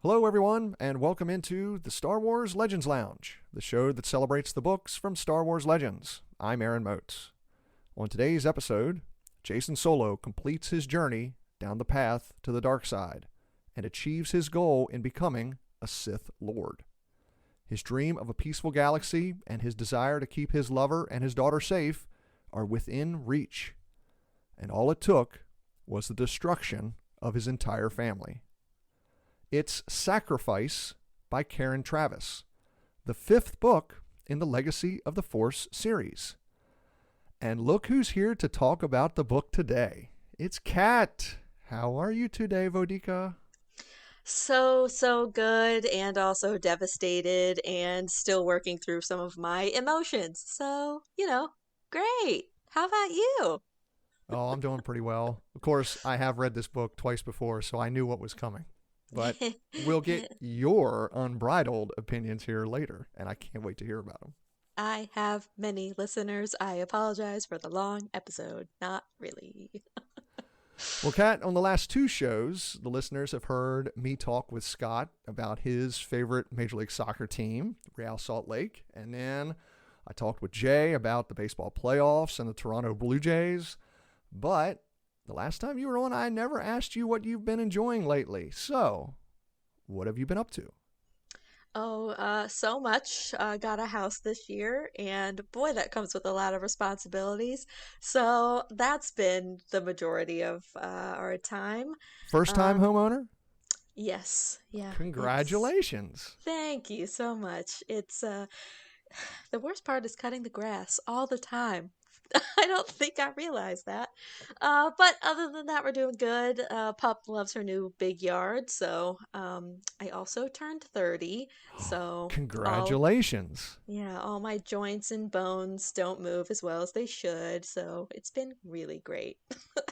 Hello, everyone, and welcome into the Star Wars Legends Lounge, the show that celebrates the books from Star Wars Legends. I'm Aaron Motes. On today's episode, Jason Solo completes his journey down the path to the dark side and achieves his goal in becoming a Sith Lord. His dream of a peaceful galaxy and his desire to keep his lover and his daughter safe are within reach, and all it took was the destruction of his entire family. It's Sacrifice by Karen Traviss, the fifth book in the Legacy of the Force series. And look who's here to talk about the book today. It's Kat. How are you today, Vodika? So good and also devastated and still working through some of my emotions. Great. How about you? Oh, I'm doing pretty well. Of course, I have read this book twice before, so I knew what was coming. But we'll get your unbridled opinions here later, and I can't wait to hear about them. I have many listeners. I apologize for the long episode. Not really. Well, Kat, on the last two shows, the listeners have heard me talk with Scott about his favorite Major League Soccer team, Real Salt Lake. And then I talked with Jay about the baseball playoffs and the Toronto Blue Jays. But the last time you were on, I never asked you what you've been enjoying lately. So, what have you been up to? So much. Got a house this year, and boy, that comes with a lot of responsibilities. So that's been the majority of our time. First time Um, homeowner? yes, yeah, it's Congratulations. Thank you so much. It's The worst part is cutting the grass all the time. I don't think I realized that. But other than that, we're doing good. Pup loves her new big yard, so I also turned 30, so all Congratulations. yeah, all my joints and bones don't move as well as they should, so it's been really great.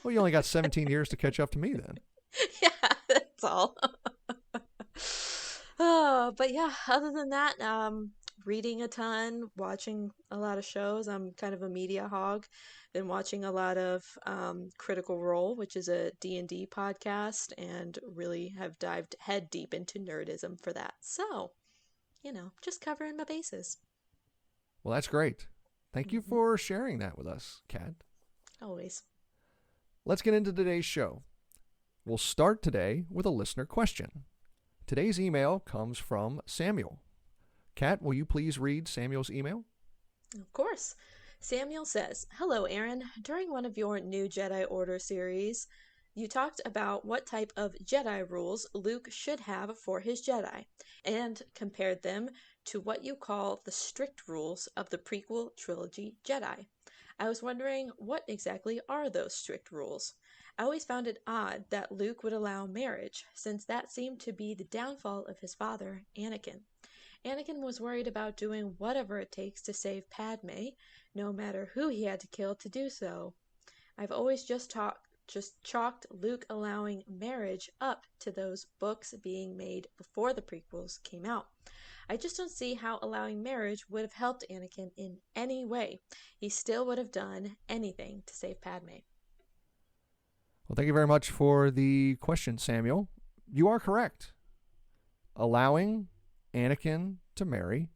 Well, you only got 17 years to catch up to me then. Yeah, that's all. Oh, but yeah, other than that, reading a ton, watching a lot of shows. I'm kind of a media hog. Been watching a lot of Critical Role, which is a D&D podcast, and really have dived head deep into nerdism for that. So, just covering my bases. Well, that's great. Thank you Hmm. for sharing that with us, Kat. Always. Let's get into today's show. We'll start today with a listener question. Today's email comes from Samuel. Kat, will you please read Samuel's email? Of course. Samuel says, "Hello, Aaron. During one of your New Jedi Order series, you talked about what type of Jedi rules Luke should have for his Jedi, and compared them to what you call the strict rules of the prequel trilogy Jedi. I was wondering, what exactly are those strict rules? I always found it odd that Luke would allow marriage, since that seemed to be the downfall of his father, Anakin. Anakin was worried about doing whatever it takes to save Padme, no matter who he had to kill to do so. I've always just chalked Luke allowing marriage up to those books being made before the prequels came out. I just don't see how allowing marriage would have helped Anakin in any way. He still would have done anything to save Padme." Well, thank you very much for the question, Samuel. You are correct. Allowing Anakin to marry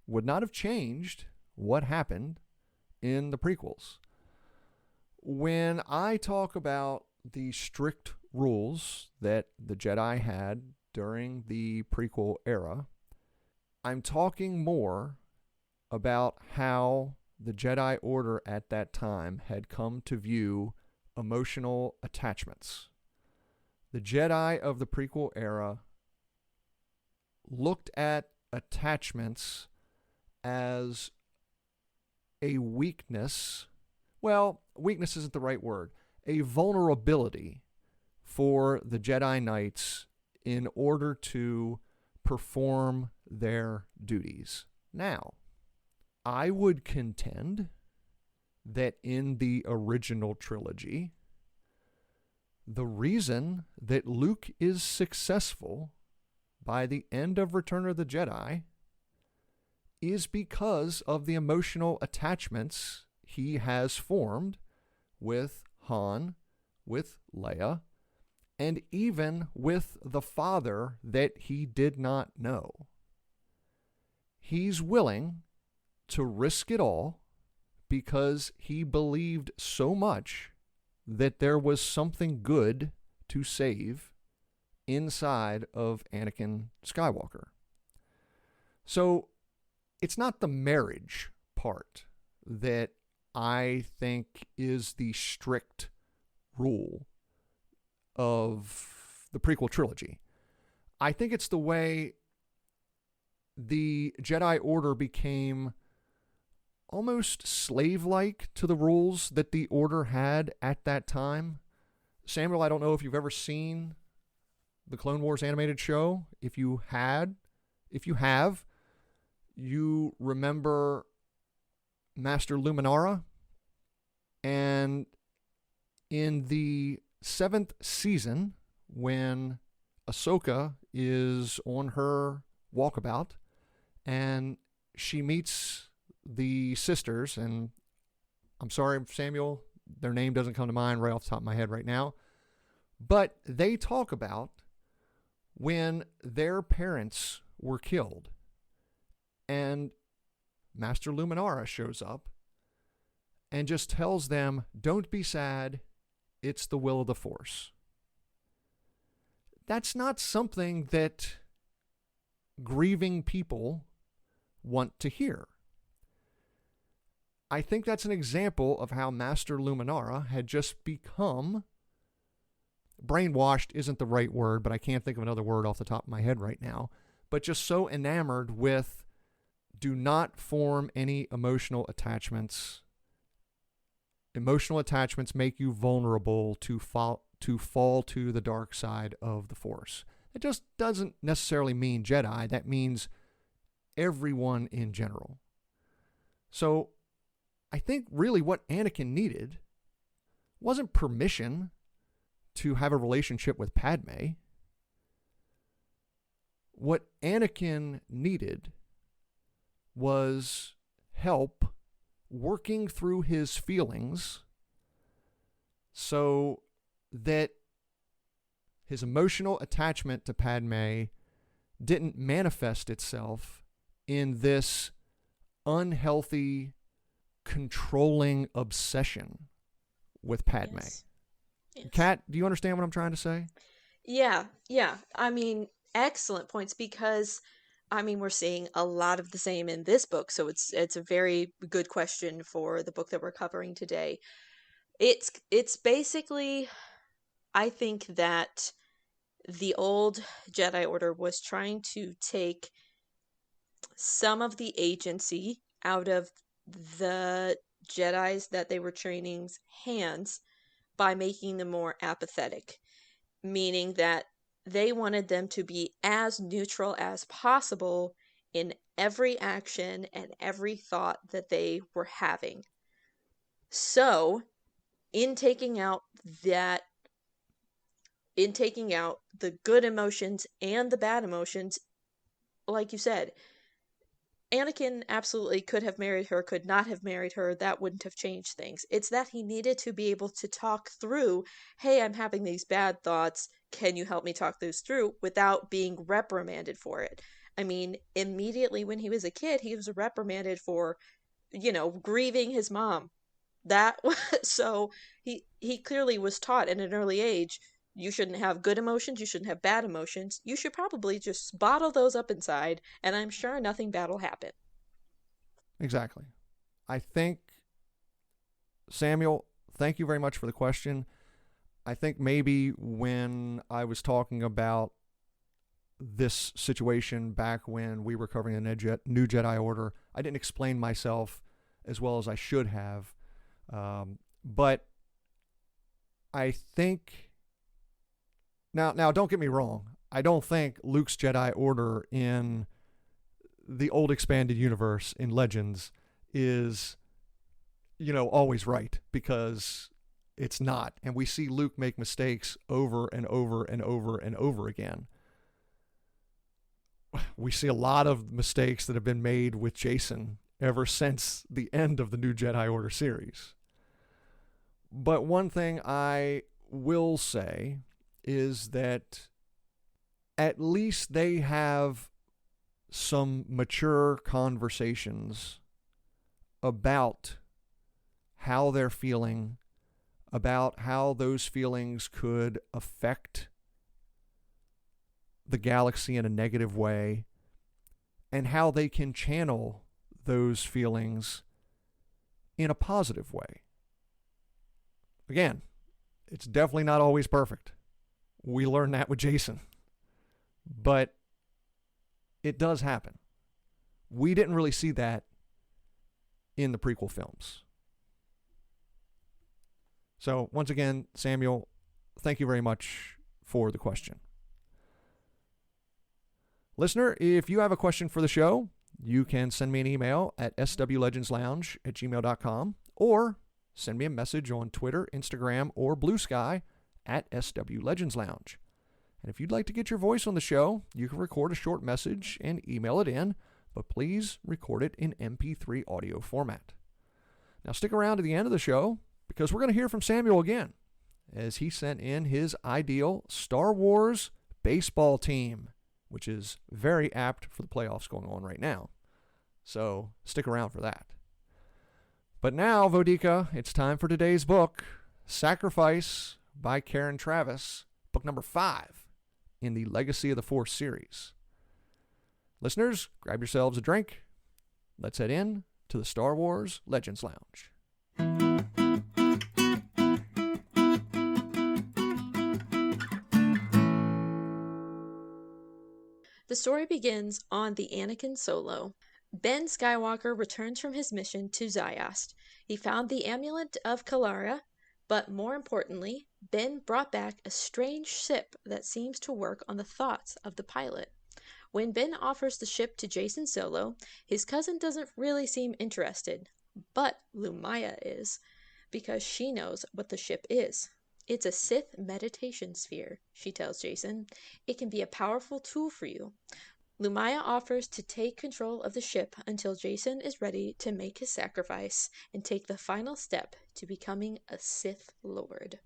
would not have changed what happened in the prequels. When I talk about the strict rules that the Jedi had during the prequel era, I'm talking more about how the Jedi Order at that time had come to view emotional attachments. The Jedi of the prequel era looked at attachments as a weakness. Well, weakness isn't the right word. A vulnerability for the Jedi Knights in order to perform their duties. Now, I would contend that in the original trilogy, the reason that Luke is successful by the end of Return of the Jedi is because of the emotional attachments he has formed with Han, with Leia, and even with the father that he did not know. He's willing to risk it all because he believed so much that there was something good to save inside of Anakin Skywalker. So it's not the marriage part that I think is the strict rule of the prequel trilogy. I think it's the way the Jedi Order became almost slave-like to the rules that the Order had at that time. Samuel, I don't know if you've ever seen the Clone Wars animated show. If you have, you remember Master Luminara. And in the 7th season, when Ahsoka is on her walkabout and she meets the sisters, and I'm sorry, Samuel, their name doesn't come to mind right off the top of my head right now, but they talk about when their parents were killed, and Master Luminara shows up and just tells them, don't be sad, it's the will of the Force. That's not something that grieving people want to hear. I think that's an example of how Master Luminara had just become, brainwashed isn't the right word, but I can't think of another word off the top of my head right now, but just so enamored with, do not form any emotional attachments. Emotional attachments make you vulnerable to fall to the dark side of the Force. It just doesn't necessarily mean Jedi. That means everyone in general. So I think really what Anakin needed wasn't permission to have a relationship with Padme. What Anakin needed was help working through his feelings so that his emotional attachment to Padme didn't manifest itself in this unhealthy, controlling obsession with Padme. Yes. Yes. Kat, do you understand what I'm trying to say? Yeah, yeah. I mean, excellent points because we're seeing a lot of the same in this book, so it's a very good question for the book that we're covering today. It's basically, I think that the old Jedi Order was trying to take some of the agency out of the Jedis that they were training's hands by making them more apathetic, meaning that they wanted them to be as neutral as possible in every action and every thought that they were having. So, in taking out the good emotions and the bad emotions, like you said, Anakin absolutely could have married her, could not have married her. That wouldn't have changed things. It's that he needed to be able to talk through, hey, I'm having these bad thoughts. Can you help me talk those through without being reprimanded for it? I mean, immediately when he was a kid, he was reprimanded for, grieving his mom. So he clearly was taught at an early age, you shouldn't have good emotions, you shouldn't have bad emotions. You should probably just bottle those up inside, and I'm sure nothing bad will happen. Exactly. I think, Samuel, thank you very much for the question. I think maybe when I was talking about this situation back when we were covering the New Jedi Order, I didn't explain myself as well as I should have. But I think... Now, don't get me wrong. I don't think Luke's Jedi Order in the old expanded universe in Legends is, always right, because it's not. And we see Luke make mistakes over and over and over and over again. We see a lot of mistakes that have been made with Jason ever since the end of the New Jedi Order series. But one thing I will say is that at least they have some mature conversations about how they're feeling, about how those feelings could affect the galaxy in a negative way, and how they can channel those feelings in a positive way. Again, it's definitely not always perfect. We learned that with Jason. But it does happen. We didn't really see that in the prequel films. So, once again, Samuel, thank you very much for the question. Listener, if you have a question for the show, you can send me an email at swlegendslounge@gmail.com or send me a message on Twitter, Instagram, or Blue Sky at swlegendslounge. And if you'd like to get your voice on the show, you can record a short message and email it in, but please record it in MP3 audio format. Now stick around to the end of the show because we're going to hear from Samuel again as he sent in his ideal Star Wars baseball team, which is very apt for the playoffs going on right now. So stick around for that. But now, Vodika, it's time for today's book, Sacrifice by Karen Travis, book number 5 in the Legacy of the Force series. Listeners, grab yourselves a drink. Let's head in to the Star Wars Legends Lounge. The story begins on the Anakin Solo. Ben Skywalker returns from his mission to Ziost. He found the amulet of Kalara, but more importantly, Ben brought back a strange ship that seems to work on the thoughts of the pilot. When Ben offers the ship to Jason Solo, his cousin doesn't really seem interested, but Lumaya is, because she knows what the ship is. It's a Sith meditation sphere, she tells Jason. It can be a powerful tool for you. Lumaya offers to take control of the ship until Jason is ready to make his sacrifice and take the final step to becoming a Sith Lord.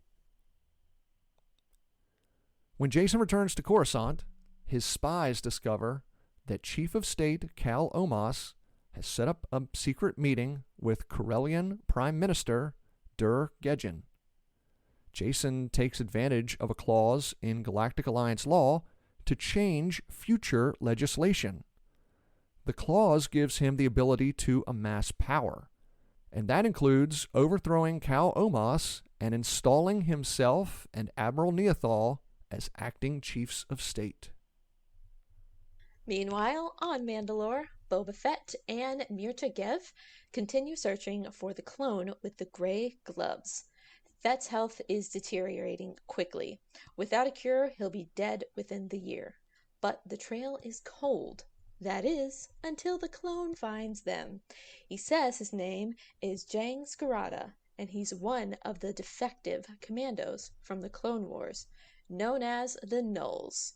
When Jason returns to Coruscant, his spies discover that Chief of State Cal Omas has set up a secret meeting with Corellian Prime Minister Dur Gedjin. Jason takes advantage of a clause in Galactic Alliance law to change future legislation. The clause gives him the ability to amass power, and that includes overthrowing Cal Omas and installing himself and Admiral Neothal as acting chiefs of state. Meanwhile, on Mandalore, Boba Fett and Mirta Gev continue searching for the clone with the gray gloves. Fett's health is deteriorating quickly. Without a cure, he'll be dead within the year. But the trail is cold. That is, until the clone finds them. He says his name is Jang Skarada, and he's one of the defective commandos from the Clone Wars, known as the Nulls.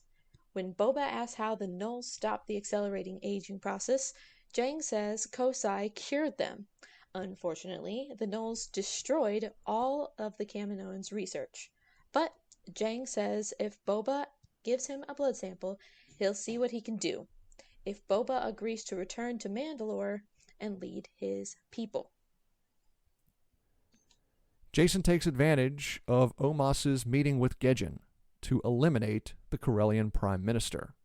When Boba asks how the Nulls stopped the accelerating aging process, Jang says Kosai cured them. Unfortunately, the Nulls destroyed all of the Kaminoans' research. But Jang says if Boba gives him a blood sample, he'll see what he can do. If Boba agrees to return to Mandalore and lead his people. Jason takes advantage of Omas's meeting with Gedjin to eliminate the Corellian Prime Minister,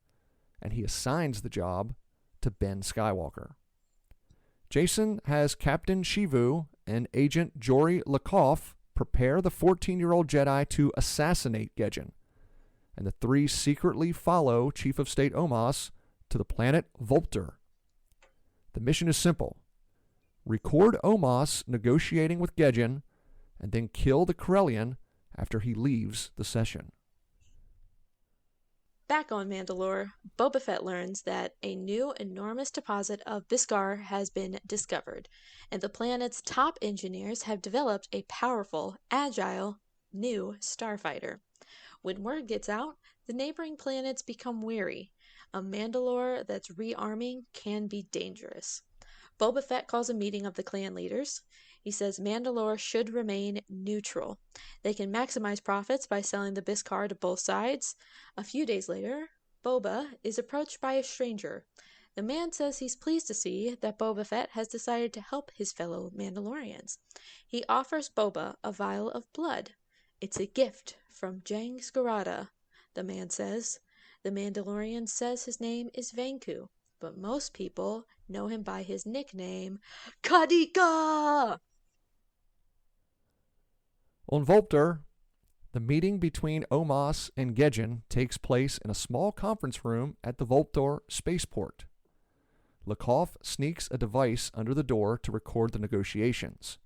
and he assigns the job to Ben Skywalker. Jason has Captain Shivu and Agent Jory Lakoff prepare the 14-year-old Jedi to assassinate Gedjin, and the three secretly follow Chief of State Omas to the planet Volpter. The mission is simple. Record Omas negotiating with Gedjin, and then kill the Corellian after he leaves the session. Back on Mandalore, Boba Fett learns that a new enormous deposit of Beskar has been discovered, and the planet's top engineers have developed a powerful, agile, new starfighter. When word gets out, the neighboring planets become wary. A Mandalore that's rearming can be dangerous. Boba Fett calls a meeting of the clan leaders. He says Mandalore should remain neutral. They can maximize profits by selling the Beskar to both sides. A few days later, Boba is approached by a stranger. The man says he's pleased to see that Boba Fett has decided to help his fellow Mandalorians. He offers Boba a vial of blood. It's a gift from Jang Skarada, the man says. The Mandalorian says his name is Vanku, but most people know him by his nickname, Kadika! On Volpter, the meeting between Omas and Gedjin takes place in a small conference room at the Volpter spaceport. Lakov sneaks a device under the door to record the negotiations.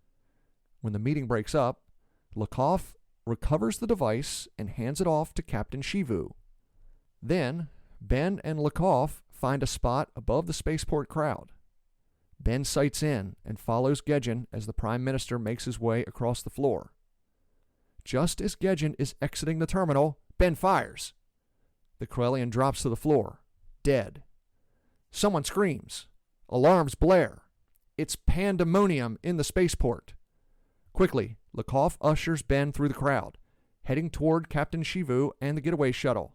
When the meeting breaks up, Lakov recovers the device and hands it off to Captain Shivu. Then, Ben and Lakov find a spot above the spaceport crowd. Ben sights in and follows Gedjin as the Prime Minister makes his way across the floor. Just as Gedjin is exiting the terminal, Ben fires. The Corellian drops to the floor, dead. Someone screams. Alarms blare. It's pandemonium in the spaceport. Quickly, Lakov ushers Ben through the crowd, heading toward Captain Shivu and the getaway shuttle.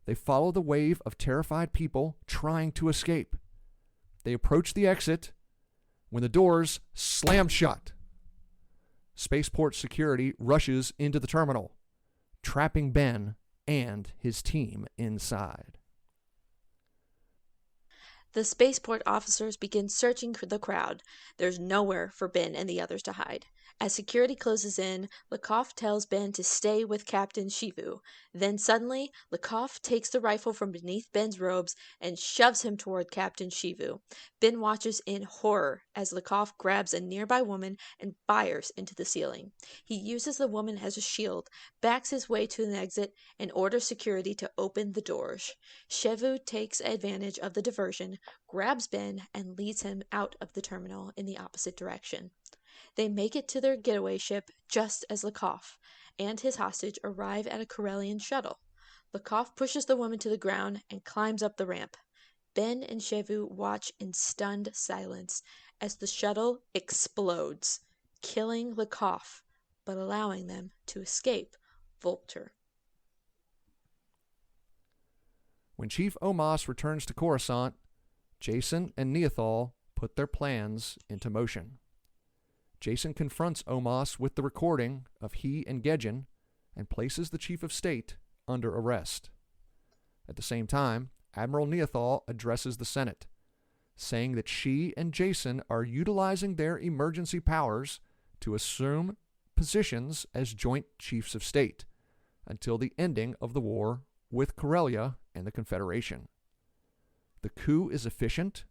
They follow the wave of terrified people trying to escape. They approach the exit when the doors slam shut. Spaceport security rushes into the terminal, trapping Ben and his team inside. The spaceport officers begin searching the crowd. There's nowhere for Ben and the others to hide. As security closes in, Lakov tells Ben to stay with Captain Shivu. Then suddenly, Lakov takes the rifle from beneath Ben's robes and shoves him toward Captain Shivu. Ben watches in horror as Lakov grabs a nearby woman and fires into the ceiling. He uses the woman as a shield, backs his way to an exit, and orders security to open the doors. Shivu takes advantage of the diversion, grabs Ben, and leads him out of the terminal in the opposite direction. They make it to their getaway ship just as Lakov and his hostage arrive at a Corellian shuttle. Lakov pushes the woman to the ground and climbs up the ramp. Ben and Shivu watch in stunned silence as the shuttle explodes, killing Lakov, but allowing them to escape Volpter. When Chief Omas returns to Coruscant, Jacen and Neothal put their plans into motion. Jacen confronts Omas with the recording of he and Gedjin and places the Chief of State under arrest. At the same time, Admiral Neothal addresses the Senate, saying that she and Jacen are utilizing their emergency powers to assume positions as joint chiefs of state until the ending of the war with Corellia and the Confederation. The coup is efficient,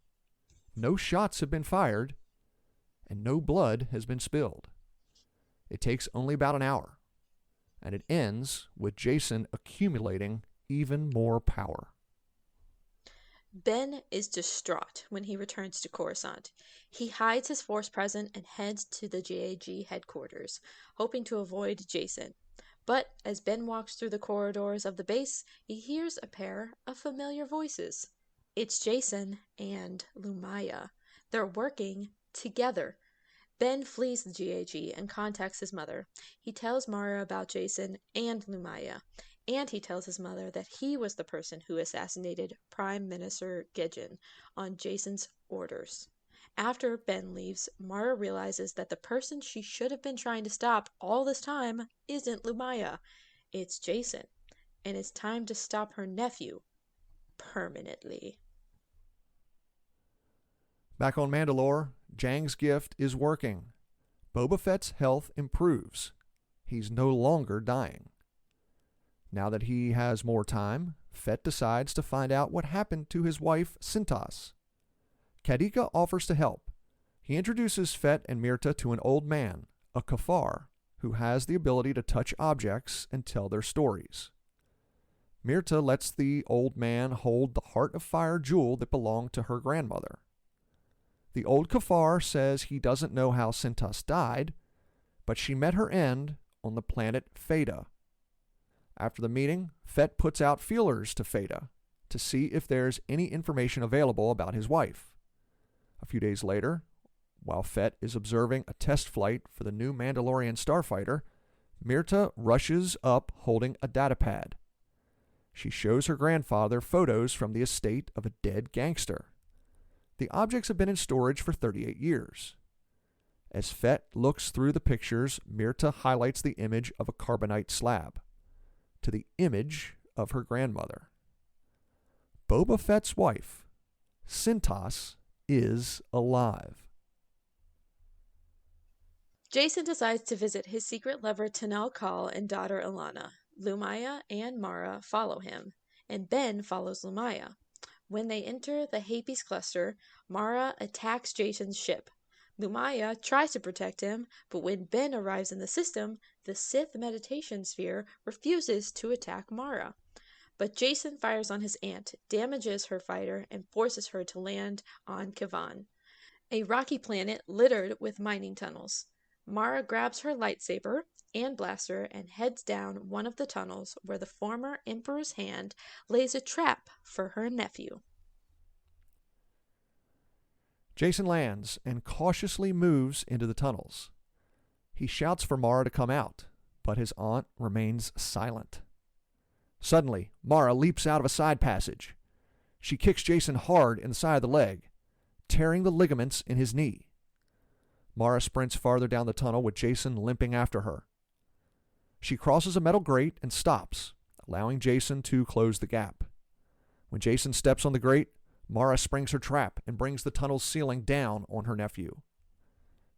no shots have been fired, and no blood has been spilled. It takes only about an hour, and it ends with Jacen accumulating even more power. Ben is distraught when he returns to Coruscant. He hides his force present and heads to the JAG headquarters, hoping to avoid Jacen. But as Ben walks through the corridors of the base, he hears a pair of familiar voices. It's Jacen and Lumaya. They're working together. Ben flees the GAG and contacts his mother. He tells Mara about Jacen and Lumaya, and he tells his mother that he was the person who assassinated Prime Minister Gedjin on Jacen's orders. After Ben leaves, Mara realizes that the person she should have been trying to stop all this time isn't Lumaya. It's Jacen, and it's time to stop her nephew permanently. Back on Mandalore, Jang's gift is working. Boba Fett's health improves. He's no longer dying. Now that he has more time, Fett decides to find out what happened to his wife, Sintas. Kadika offers to help. He introduces Fett and Mirta to an old man, a Kafar, who has the ability to touch objects and tell their stories. Mirta lets the old man hold the Heart of Fire jewel that belonged to her grandmother. The old Kafar says he doesn't know how Sintas died, but she met her end on the planet Feta. After the meeting, Fett puts out feelers to Feta to see if there's any information available about his wife. A few days later, While Fett is observing a test flight for the new Mandalorian starfighter, Mirta rushes up holding a datapad. She shows her grandfather photos from the estate of a dead gangster. The objects have been in storage for 38 years. As Fett looks through the pictures, Mirta highlights the image of a carbonite slab to the image of her grandmother. Boba Fett's wife, Cintas, is alive. Jason decides to visit his secret lover Tanel Kal and daughter Alana. Lumaya and Mara follow him, and Ben follows Lumaya. When they enter the Hapes cluster, Mara attacks Jason's ship. Lumaya tries to protect him, but when Ben arrives in the system, the Sith meditation sphere refuses to attack Mara. But Jason fires on his aunt, damages her fighter, and forces her to land on Kavan, a rocky planet littered with mining tunnels. Mara grabs her lightsaber and blaster and heads down one of the tunnels where the former Emperor's hand lays a trap for her nephew. Jason lands and cautiously moves into the tunnels. He shouts for Mara to come out, but his aunt remains silent. Suddenly, Mara leaps out of a side passage. She kicks Jason hard in the side of the leg, tearing the ligaments in his knee. Mara sprints farther down the tunnel with Jason limping after her. She crosses a metal grate and stops, allowing Jason to close the gap. When Jason steps on the grate, Mara springs her trap and brings the tunnel's ceiling down on her nephew.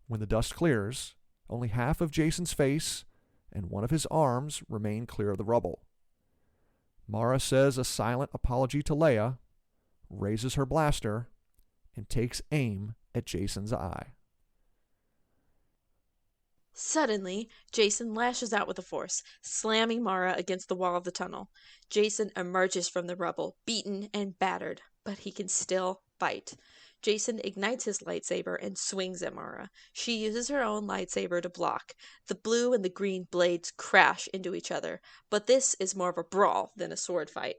When the dust clears, only half of Jason's face and one of his arms remain clear of the rubble. Mara says a silent apology to Leia, raises her blaster, and takes aim at Jason's eye. Suddenly, Jason lashes out with the Force, slamming Mara against the wall of the tunnel. Jason emerges from the rubble, beaten and battered, but he can still fight. Jason ignites his lightsaber and swings at Mara. She uses her own lightsaber to block. The blue and the green blades crash into each other, but this is more of a brawl than a sword fight.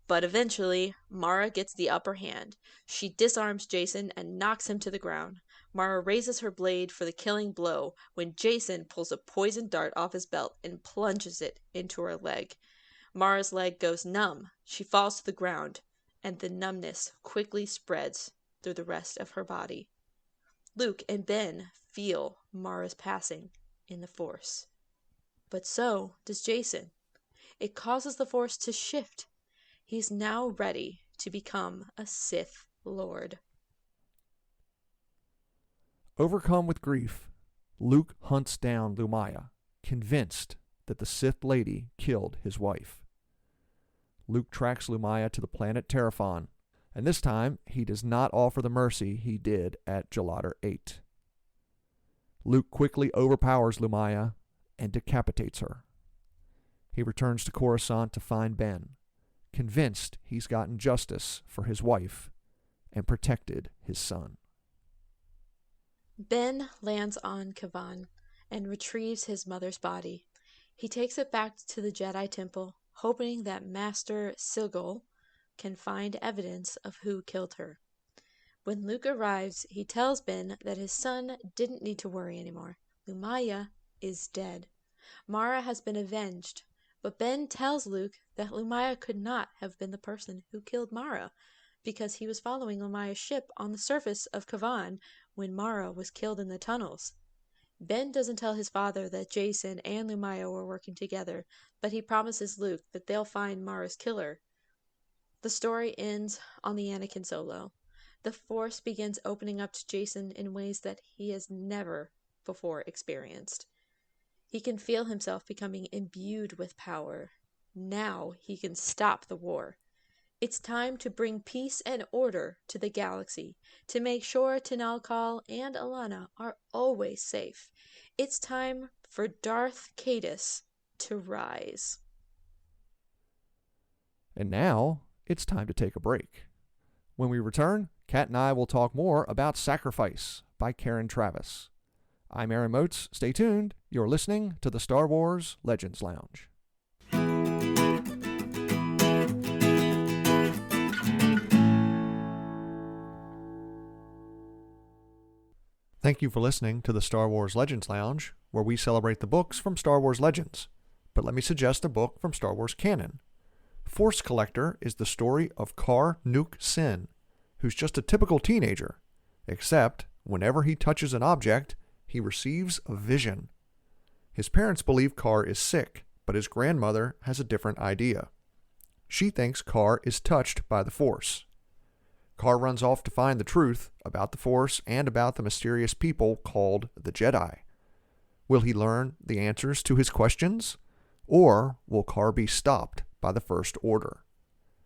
But eventually, Mara gets the upper hand. She disarms Jason and knocks him to the ground. Mara raises her blade for the killing blow when Jason pulls a poison dart off his belt and plunges it into her leg. Mara's leg goes numb. She falls to the ground, and the numbness quickly spreads through the rest of her body. Luke and Ben feel Mara's passing in the Force. But so does Jason. It causes the Force to shift. He's now ready to become a Sith Lord. Overcome with grief, Luke hunts down Lumaya, convinced that the Sith lady killed his wife. Luke tracks Lumaya to the planet Terraphon, and this time he does not offer the mercy he did at Gelador 8. Luke quickly overpowers Lumaya and decapitates her. He returns to Coruscant to find Ben, convinced he's gotten justice for his wife and protected his son. Ben lands on Kavan and retrieves his mother's body. He takes it back to the Jedi Temple, hoping that Master Sigil can find evidence of who killed her. When Luke arrives, he tells Ben that his son didn't need to worry anymore. Lumaya is dead. Mara has been avenged, but Ben tells Luke that Lumaya could not have been the person who killed Mara, because he was following Lumaya's ship on the surface of Kavan when Mara was killed in the tunnels. Ben doesn't tell his father that Jason and Lumaya were working together, but he promises Luke that they'll find Mara's killer. The story ends on the Anakin Solo. The Force begins opening up to Jason in ways that he has never before experienced. He can feel himself becoming imbued with power. Now he can stop the war. It's time to bring peace and order to the galaxy, to make sure Tanal Kal and Alana are always safe. It's time for Darth Caedus to rise. And now, it's time to take a break. When we return, Kat and I will talk more about Sacrifice by Karen Travis. I'm Aaron Motes. Stay tuned. You're listening to the Star Wars Legends Lounge. Thank you for listening to the Star Wars Legends Lounge, where we celebrate the books from Star Wars Legends. But let me suggest a book from Star Wars canon. Force Collector is the story of Kar Nuke Sin, who's just a typical teenager, except whenever he touches an object, he receives a vision. His parents believe Kar is sick, but his grandmother has a different idea. She thinks Kar is touched by the Force. Kar runs off to find the truth about the Force and about the mysterious people called the Jedi. Will he learn the answers to his questions? Or will Kar be stopped by the First Order?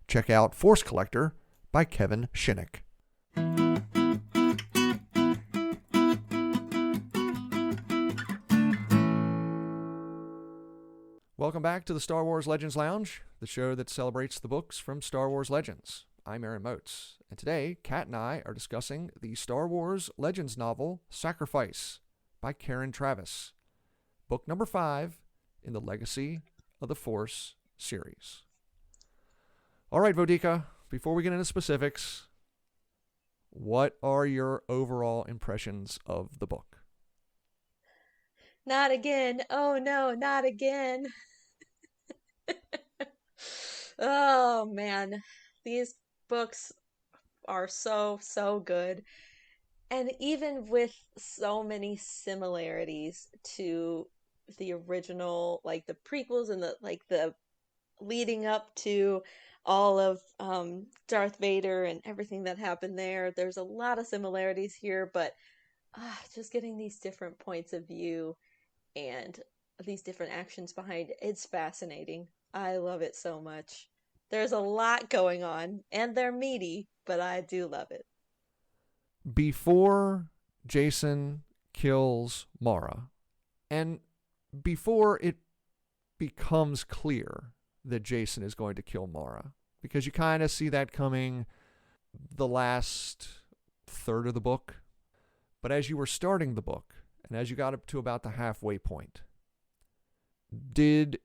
Check out Force Collector by Kevin Shinnick. Welcome back to the Star Wars Legends Lounge, the show that celebrates the books from Star Wars Legends. I'm Aaron Motes, and today Kat and I are discussing the Star Wars Legends novel Sacrifice by Karen Traviss, book number 5 in the Legacy of the Force series. All right, Vodika, before we get into specifics, what are your overall impressions of the book? Not again. Oh no, not again. Oh man, these books are so good. And even with so many similarities to the original, like the prequels and the leading up to all of Darth Vader and everything that happened there, there's a lot of similarities here, but just getting these different points of view and these different actions behind it, it's fascinating. I love it so much. There's a lot going on, and they're meaty, but I do love it. Before Jason kills Mara, and before it becomes clear that Jason is going to kill Mara, because you kind of see that coming the last third of the book, but as you were starting the book, and as you got up to about the halfway point, did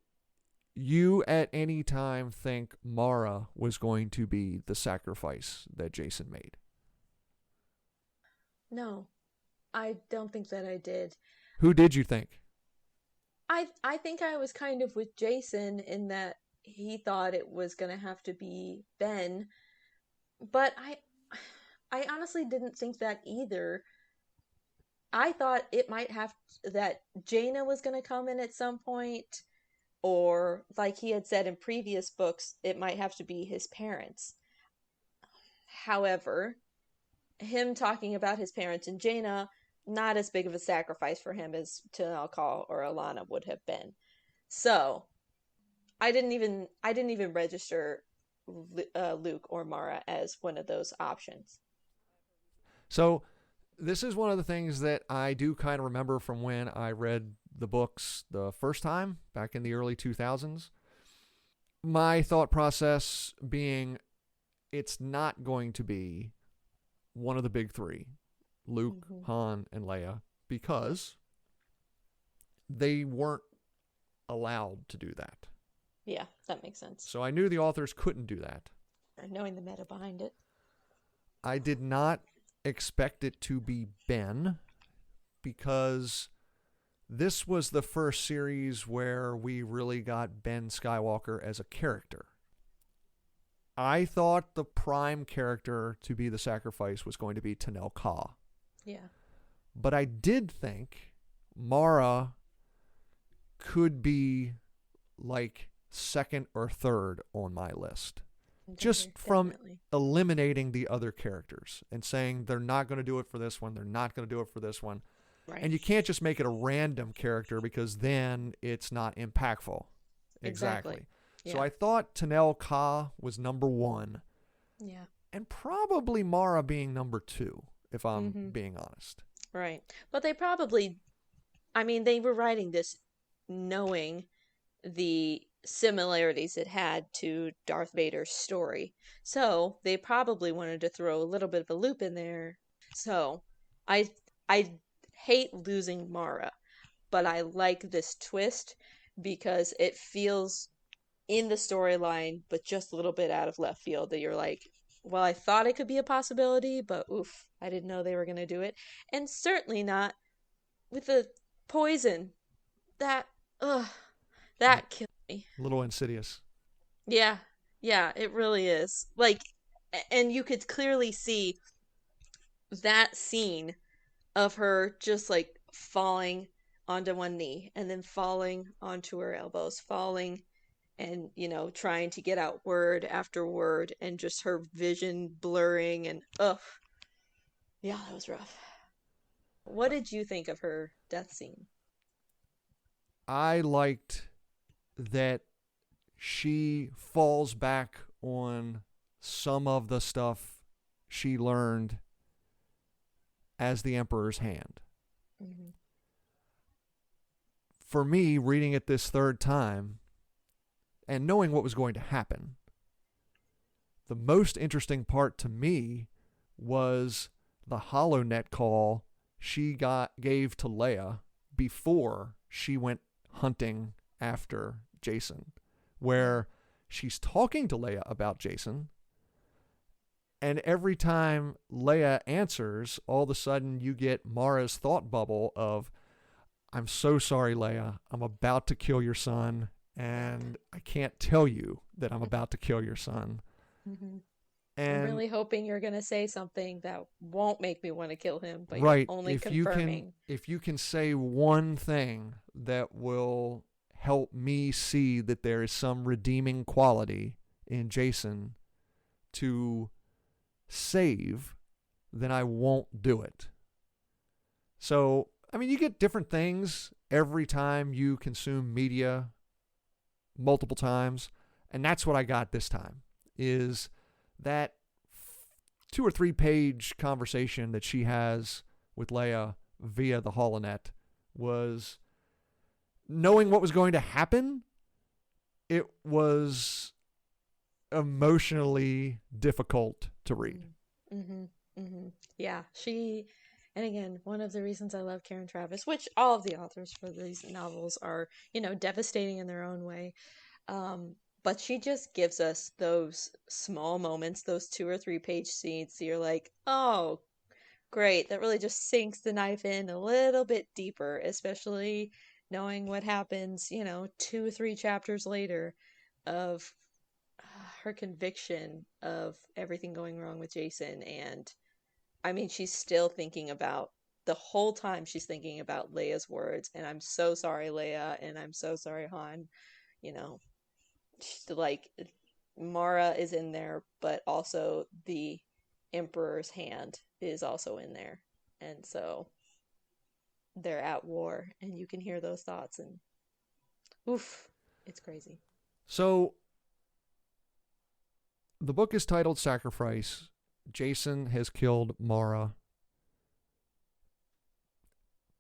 you at any time think Mara was going to be the sacrifice that Jason made? No, I don't think that I did. Who did you think? I think I was kind of with Jason in that he thought it was gonna have to be Ben, but I honestly didn't think that either. I thought it might have that Jaina was gonna come in at some point, or like he had said in previous books, it might have to be his parents. However, him talking about his parents and Jaina, not as big of a sacrifice for him as Tanel Call or Alana would have been. So I didn't even register Luke or Mara as one of those options. So this is one of the things that I do kind of remember from when I read the books the first time back in the early 2000s. My thought process being it's not going to be one of the big three, Luke, Han, and Leia, because they weren't allowed to do that. Yeah, that makes sense. So I knew the authors couldn't do that. Knowing the meta behind it. I did not expect it to be Ben, because this was the first series where we really got Ben Skywalker as a character. I thought the prime character to be the sacrifice was going to be Tanel Ka. Yeah. But I did think Mara could be like second or third on my list. Just from Definitely. eliminating the other characters and saying they're not going to do it for this one, they're not going to do it for this one. Right. And you can't just make it a random character because then it's not impactful. Exactly. So Yeah. I thought Tanel Ka was number 1. Yeah. And probably Mara being number 2, if I'm being honest. Right. But they probably, I mean, they were writing this knowing the similarities it had to Darth Vader's story. So they probably wanted to throw a little bit of a loop in there. So I I hate losing Mara, but I like this twist because it feels in the storyline, but just a little bit out of left field that you're like, well, I thought it could be a possibility, but oof, I didn't know they were going to do it. And certainly not with the poison. That, ugh, A that killed me. little insidious. Yeah, yeah, it really is. Like, and you could clearly see that scene of her just like falling onto one knee and then falling onto her elbows, falling and, trying to get out word after word and just her vision blurring and ugh. Yeah, that was rough. What did you think of her death scene? I liked that she falls back on some of the stuff she learned as the Emperor's hand. Hmm. For me, reading it this third time and knowing what was going to happen, the most interesting part to me was the HoloNet call she gave to Leia before she went hunting after Jason, Yeah. where she's talking to Leia about Jason, and every time Leia answers, all of a sudden you get Mara's thought bubble of, I'm so sorry, Leia. I'm about to kill your son, Yep. and I can't tell you that I'm about to kill your son. Hmm. I'm And really hoping you're going to say something that won't make me want to kill him, but you're right, only if you can confirming. say one thing that will help me see that there is some redeeming quality in Jason to save, then I won't do it. So, I mean, you get different things every time you consume media multiple times, and that's what I got this time is that 2 or 3 page conversation that she has with Leia via the HoloNet was knowing what was going to happen. It was emotionally difficult to read. Mm-hmm. Mm-hmm. Yeah, and again, one of the reasons I love Karen Travis, which all of the authors for these novels are, devastating in their own way. Um, but she just gives us those small moments, those 2 or 3 page scenes. So you're like, oh, great. That really just sinks the knife in a little bit deeper, especially knowing what happens, 2 or 3 chapters later of her conviction of everything going wrong with Jason. And I mean, she's still thinking about the whole time she's thinking about Leia's words. And I'm so sorry, Leia. And I'm so sorry, Han. You know, like Mara is in there, but also the Emperor's hand is also in there. And so they're at war, and you can hear those thoughts. And oof, it's crazy. So, the book is titled Sacrifice. Jason has killed Mara.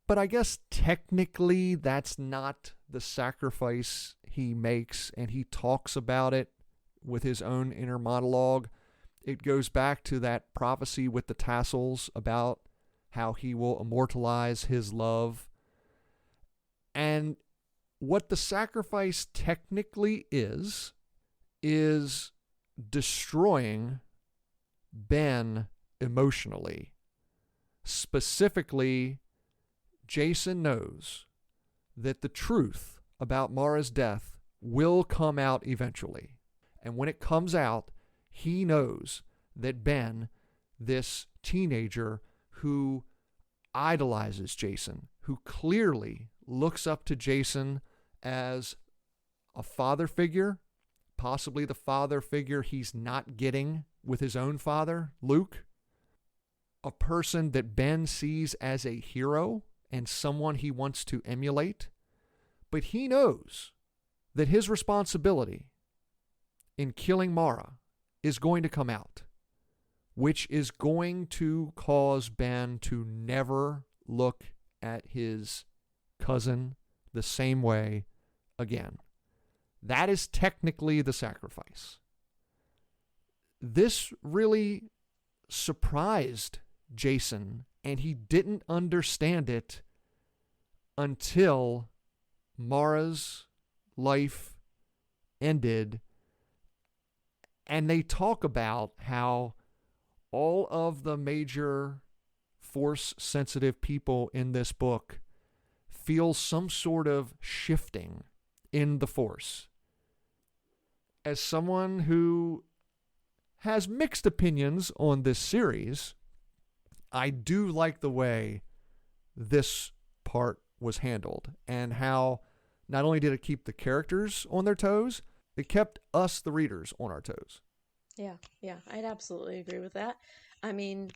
But I guess technically that's not the sacrifice he makes, and he talks about it with his own inner monologue. It goes back to that prophecy with the tassels about how he will immortalize his love. And what the sacrifice technically is destroying Ben emotionally. Specifically, Jason knows that the truth about Mara's death will come out eventually. And when it comes out, he knows that Ben, this teenager who idolizes Jason, who clearly looks up to Jason as a father figure, possibly the father figure he's not getting with his own father, Luke, a person that Ben sees as a hero and someone he wants to emulate, but he knows that his responsibility in killing Mara is going to come out, which is going to cause Ben to never look at his cousin the same way again. That is technically the sacrifice. This really surprised Jason, and he didn't understand it until Mara's life ended And they talk about how all of the major force sensitive people in this book feel some sort of shifting in the force. As someone who has mixed opinions on this series, I do like the way this part was handled and how not only did it keep the characters on their toes, it kept us, the readers, on our toes. Yeah, I'd absolutely agree with that. I mean,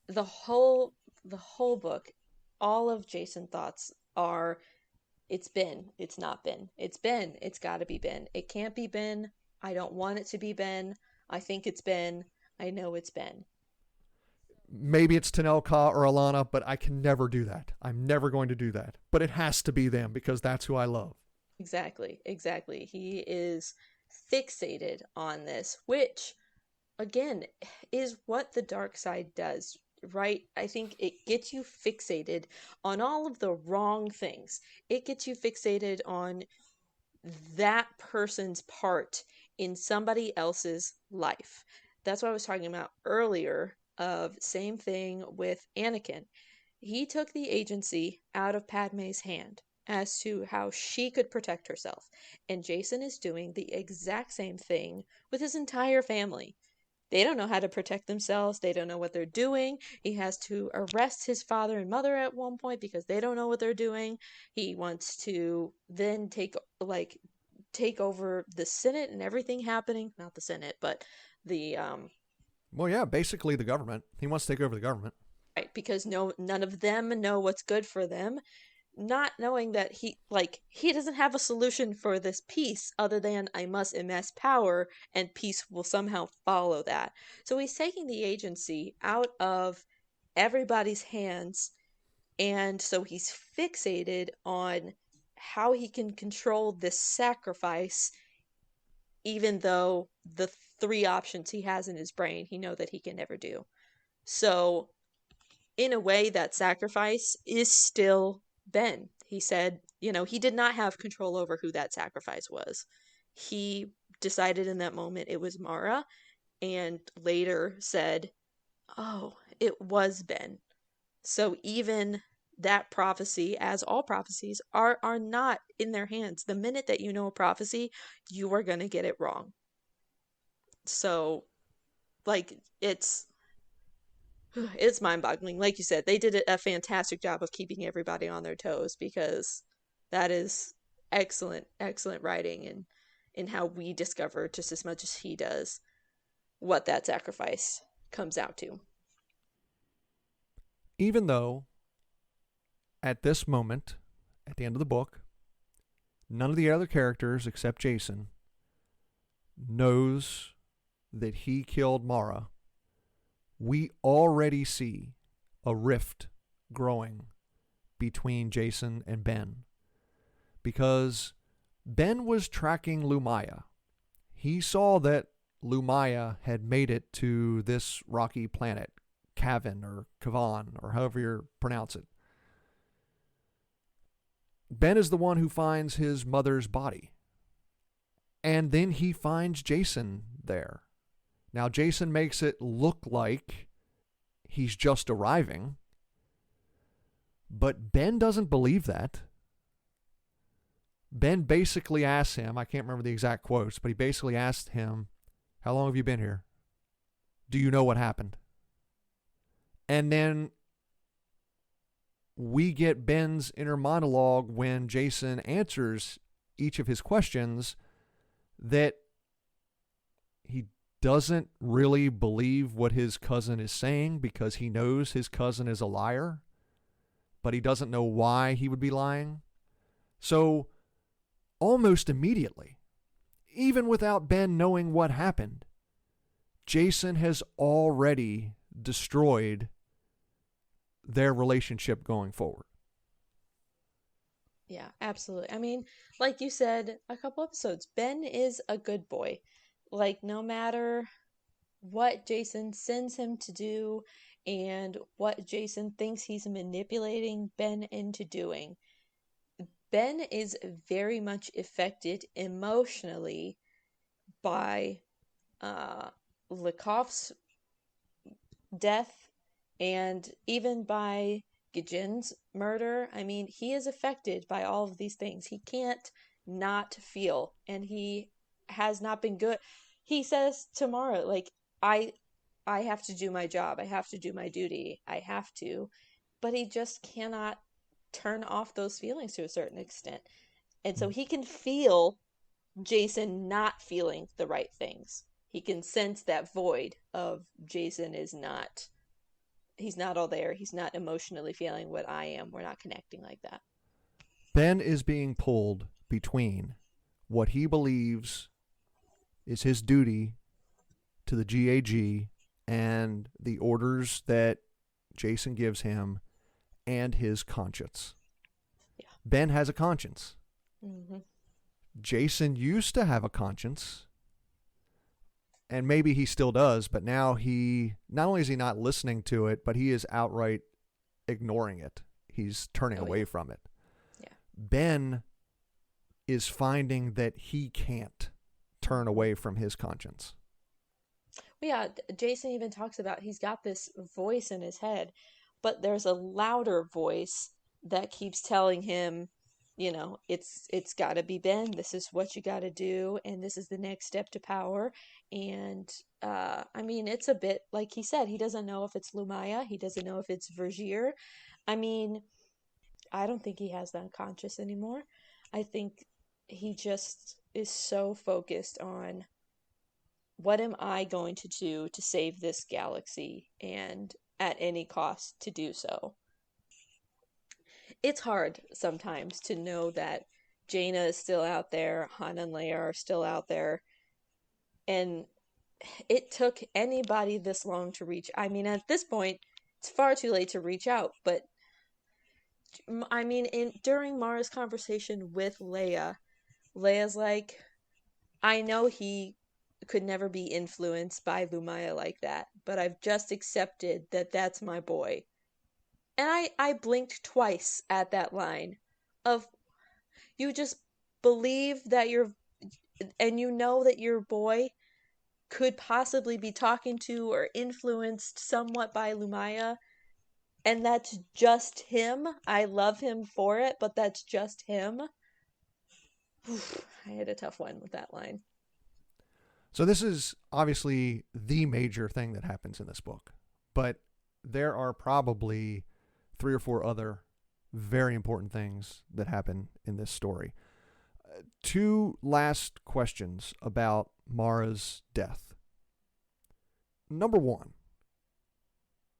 the whole the whole book, all of Jason's thoughts are it's Ben, it's not Ben. It's Ben, it's got to be Ben. It can't be Ben. I don't want it to be Ben. I think it's Ben. I know it's Ben. Maybe it's Tanelka or Alana, but I can never do that. I'm never going to do that. But it has to be them because that's who I love. Exactly, exactly. He is fixated on this, which again is what the dark side does, right? I think it gets you fixated on all of the wrong things. It gets you fixated on that person's part in somebody else's life. That's what I was talking about earlier of same thing with Anakin. He took the agency out of Padme's hand as to how she could protect herself. And Jason is doing the exact same thing with his entire family. They don't know how to protect themselves. They don't know what they're doing. He has to arrest his father and mother at one point because they don't know what they're doing. He wants to then take over the Senate and everything happening. Not the Senate, but the Well, yeah, basically the government. He wants to take over the government. right, because none of them know what's good for them, not knowing that he doesn't have a solution for this peace other than I must amass power and peace will somehow follow that. So he's taking the agency out of everybody's hands, and so he's fixated on how he can control this sacrifice, even though the three options he has in his brain he know that he can never do. So in a way, that sacrifice is still Ben. He said, he did not have control over who that sacrifice was. He decided in that moment it was Mara, and later said, oh, it was Ben. So even that prophecy, as all prophecies, are not in their hands. The minute that you know a prophecy, you are going to get it wrong. So, like, it's mind-boggling. Like you said, they did a fantastic job of keeping everybody on their toes because that is excellent, excellent writing and in how we discover just as much as he does what that sacrifice comes out to. Even though at this moment, at the end of the book, none of the other characters except Jason knows that he killed Mara, we already see a rift growing between Jason and Ben. Because Ben was tracking Lumaya. He saw that Lumaya had made it to this rocky planet, Kavan or Kavan, or however you pronounce it. Ben is the one who finds his mother's body. And then he finds Jason there. Now, Jason makes it look like he's just arriving, but Ben doesn't believe that. Ben basically asks him, I can't remember the exact quotes, but he basically asked him, how long have you been here? Do you know what happened? And then we get Ben's inner monologue when Jason answers each of his questions that he doesn't really believe what his cousin is saying because he knows his cousin is a liar, but he doesn't know why he would be lying. So almost immediately, even without Ben knowing what happened, Jason has already destroyed their relationship going forward. Yeah, absolutely. I mean, like you said a couple episodes, Ben is a good boy. Like, no matter what Jason sends him to do and what Jason thinks he's manipulating Ben into doing, Ben is very much affected emotionally by uh, Likov's death and even by Gijin's murder. I mean, he is affected by all of these things. He can't not feel, and he has not been good. He says tomorrow, like, I I have to do my job. I have to do my duty. I have to. But he just cannot turn off those feelings to a certain extent. And so he can feel Jason not feeling the right things. He can sense that void of Jason is not, he's not all there. He's not emotionally feeling what I am. We're not connecting like that. Ben is being pulled between what he believes is his duty to the GAG and the orders that Jason gives him and his conscience. Yeah. Ben has a conscience. Mm-hmm. Jason used to have a conscience, and maybe he still does, but now he, not only is he not listening to it, but he is outright ignoring it. He's turning away from it. Yeah. Ben is finding that he can't turn away from his conscience. Well, yeah, Jason even talks about he's got this voice in his head, but there's a louder voice that keeps telling him, it's got to be Ben. This is what you got to do, and this is the next step to power. And I mean, it's a bit like he said. He doesn't know if it's Lumaya. He doesn't know if it's Vergier. I mean, I don't think he has that conscious anymore. I think he just is so focused on what am I going to do to save this galaxy and at any cost to do so. It's hard sometimes to know that Jaina is still out there, Han and Leia are still out there, and it took anybody this long to reach. I mean, at this point, it's far too late to reach out, but I mean, during Mara's conversation with Leia, Leia's like, I know he could never be influenced by Lumaya like that, but I've just accepted that that's my boy. And I blinked twice at that line of you just believe that and you know that your boy could possibly be talking to or influenced somewhat by Lumaya, and that's just him. I love him for it, but that's just him. I had a tough one with that line. So this is obviously the major thing that happens in this book, but there are probably 3 or 4 other very important things that happen in this story. 2 last questions about Mara's death. Number 1,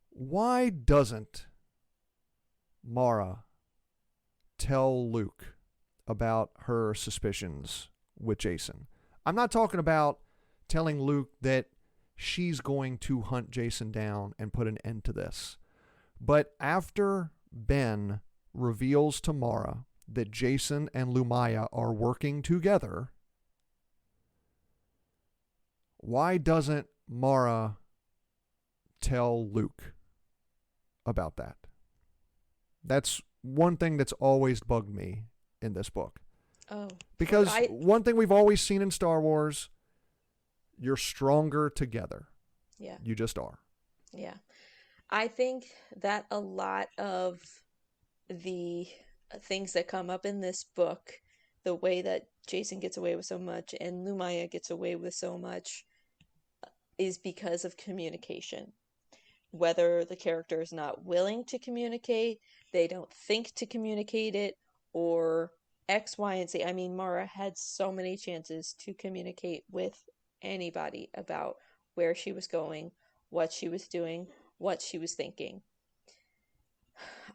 why doesn't Mara tell Luke about her suspicions with Jason? I'm not talking about telling Luke that she's going to hunt Jason down and put an end to this. But after Ben reveals to Mara that Jason and Lumaya are working together, why doesn't Mara tell Luke about that? That's one thing that's always bugged me in this book. Oh. Because one thing we've always seen in Star Wars, you're stronger together. Yeah. You just are. Yeah. I think that a lot of the things that come up in this book, the way that Jason gets away with so much and Lumaya gets away with so much, is because of communication. Whether the character is not willing to communicate, they don't think to communicate it, or X, Y, and Z. I mean, Mara had so many chances to communicate with anybody about where she was going, what she was doing, what she was thinking.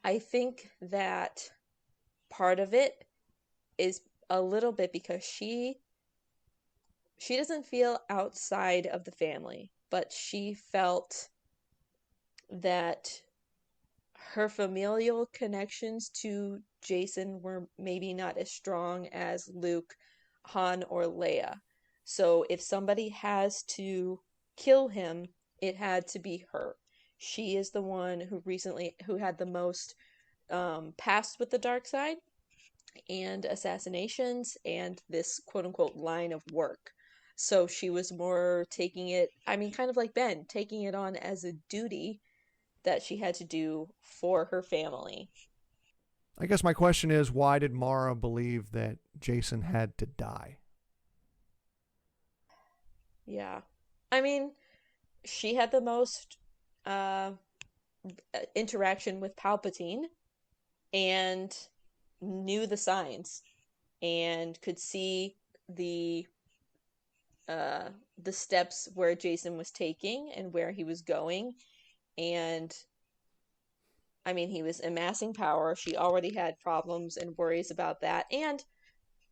I think that part of it is a little bit because she doesn't feel outside of the family, but she felt that her familial connections to Jason were maybe not as strong as Luke, Han, or Leia. So if somebody has to kill him, it had to be her. She is the one who had the most past with the dark side and assassinations and this quote unquote line of work. So she was more taking it, I mean, kind of like Ben, taking it on as a duty that she had to do for her family. I guess my question is, why did Mara believe that Jason had to die? Yeah. I mean, she had the most uh interaction with Palpatine and knew the signs and could see the uh the steps where Jason was taking and where he was going. And I mean, he was amassing power. She already had problems and worries about that. And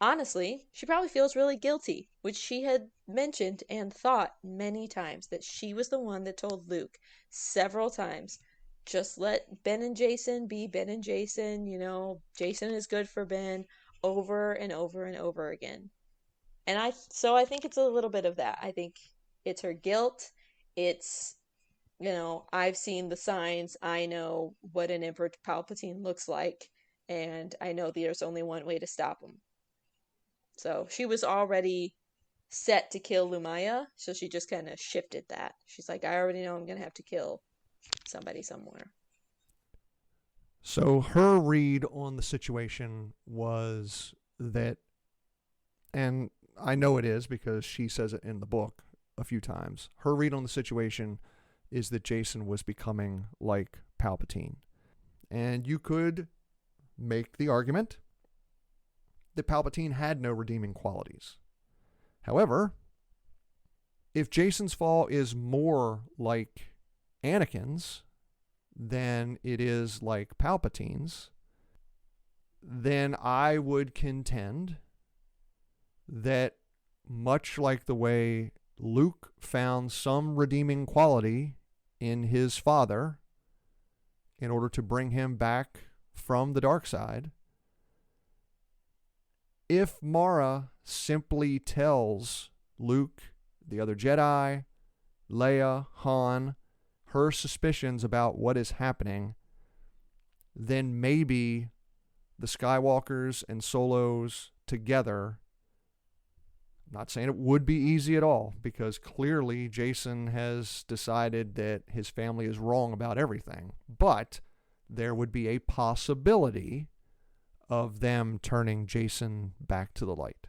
honestly, she probably feels really guilty, which she had mentioned and thought many times that she was the one that told Luke several times, just let Ben and Jason be Ben and Jason, Jason is good for Ben, over and over and over again. And I think it's a little bit of that. I think it's her guilt. It's, I've seen the signs. I know what an Emperor Palpatine looks like, and I know there's only one way to stop him. So she was already set to kill Lumaya, so she just kind of shifted that. She's like, I already know I'm going to have to kill somebody somewhere. So her read on the situation was that, and I know it is because she says it in the book a few times. Her read on the situation is that Jason was becoming like Palpatine. And you could make the argument that Palpatine had no redeeming qualities. However, if Jason's fall is more like Anakin's than it is like Palpatine's, then I would contend that much like the way Luke found some redeeming quality in his father in order to bring him back from the dark side, if Mara simply tells Luke, the other Jedi, Leia, Han, her suspicions about what is happening, then maybe the Skywalkers and Solos together, I'm not saying it would be easy at all, because clearly Jason has decided that his family is wrong about everything, but there would be a possibility of them turning Jason back to the light.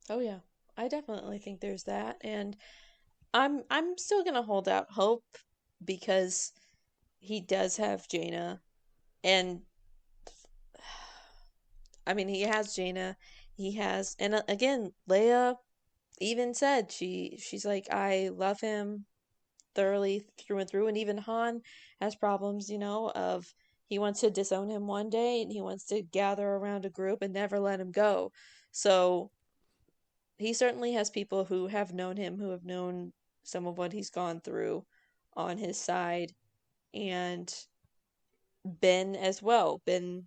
Oh yeah. I definitely think there's that, and I'm still going to hold out hope because he does have Jaina, and I mean, he has Jaina. He has, and again, Leia even said she's like, I love him thoroughly through and through. And even Han has problems, of he wants to disown him one day and he wants to gather around a group and never let him go. So he certainly has people who have known him, who have known some of what he's gone through on his side. And Ben as well. Ben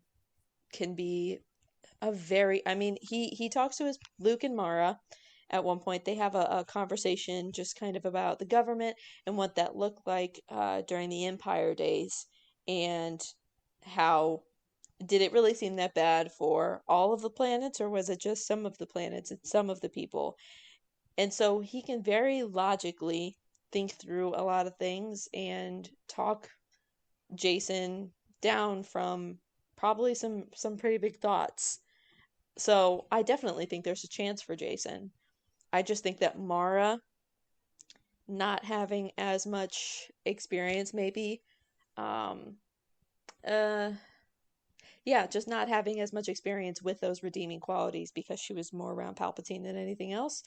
can be I mean, he talks to his Luke and Mara at one point. They have a conversation just kind of about the government and what that looked like during the Empire days, and how did it really seem that bad for all of the planets, or was it just some of the planets and some of the people? And so he can very logically think through a lot of things and talk Jason down from probably some pretty big thoughts. So I definitely think there's a chance for Jason. I just think that Mara not having as much experience, maybe, um, uh, yeah, just not having as much experience with those redeeming qualities because she was more around Palpatine than anything else.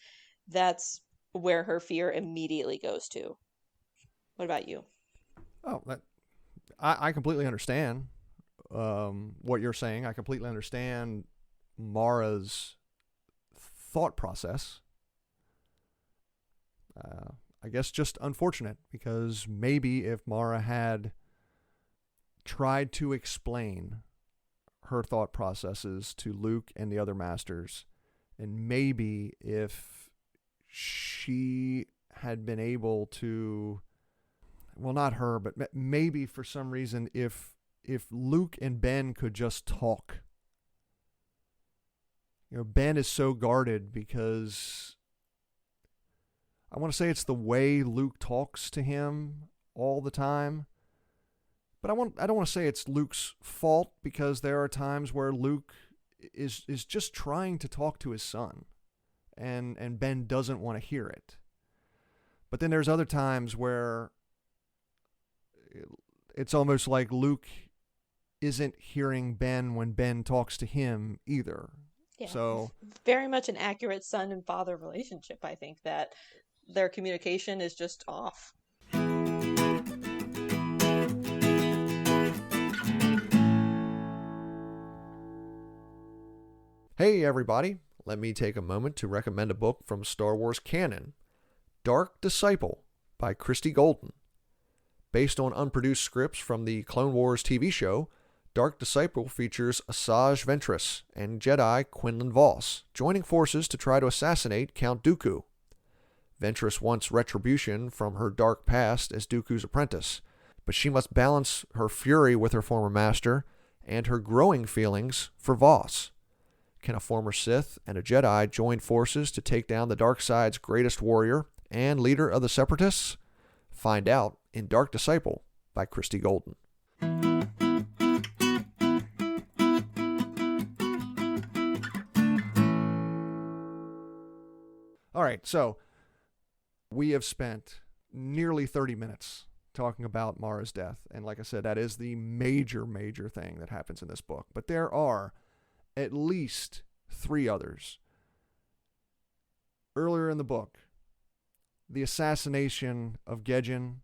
That's where her fear immediately goes to. What about you? Oh, I completely understand what you're saying. I completely understand Mara's thought process. I guess just unfortunate because maybe if Mara had tried to explain her thought processes to Luke and the other masters, and maybe if she had been able to, well, not her, but maybe for some reason, if Luke and Ben could just talk. Ben is so guarded because I want to say it's the way Luke talks to him all the time. But I don't want to say it's Luke's fault, because there are times where Luke is just trying to talk to his son, and Ben doesn't want to hear it. But then there's other times where it's almost like Luke isn't hearing Ben when Ben talks to him either. Yeah, So very much an accurate son and father relationship. I think that their communication is just off. hey everybody, let me take a moment to recommend a book from Star Wars canon, Dark Disciple by Christy Golden. Based on unproduced scripts from the Clone Wars TV show, Dark Disciple features Asajj Ventress and Jedi Quinlan Vos joining forces to try to assassinate Count Dooku. Ventress wants retribution from her dark past as Dooku's apprentice, but she must balance her fury with her former master and her growing feelings for Vos. Can a former Sith and a Jedi join forces to take down the dark side's greatest warrior and leader of the Separatists? Find out in Dark Disciple by Christy Golden. All right, so we have spent nearly 30 minutes talking about Mara's death. And like I said, that is the major thing that happens in this book. But there are at least 3 others. Earlier in the book, the assassination of Gedjin,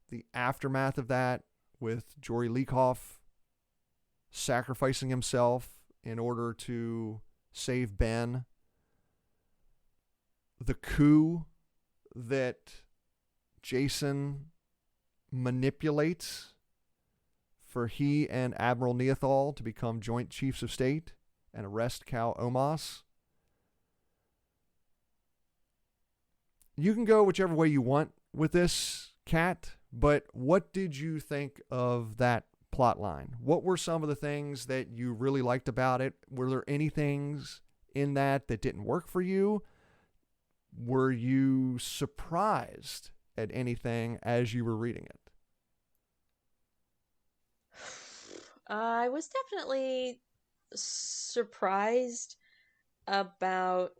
the aftermath of that with Jori Leakoff sacrificing himself in order to save Ben, the coup that Jacen manipulates for he and Admiral Neothal to become joint chiefs of state and arrest Cal Omas. You can go whichever way you want with this, Kat, but what did you think of that plot line? What were some of the things that you really liked about it? Were there any things in that didn't work for you? Were you surprised at anything as you were reading it? I was definitely surprised about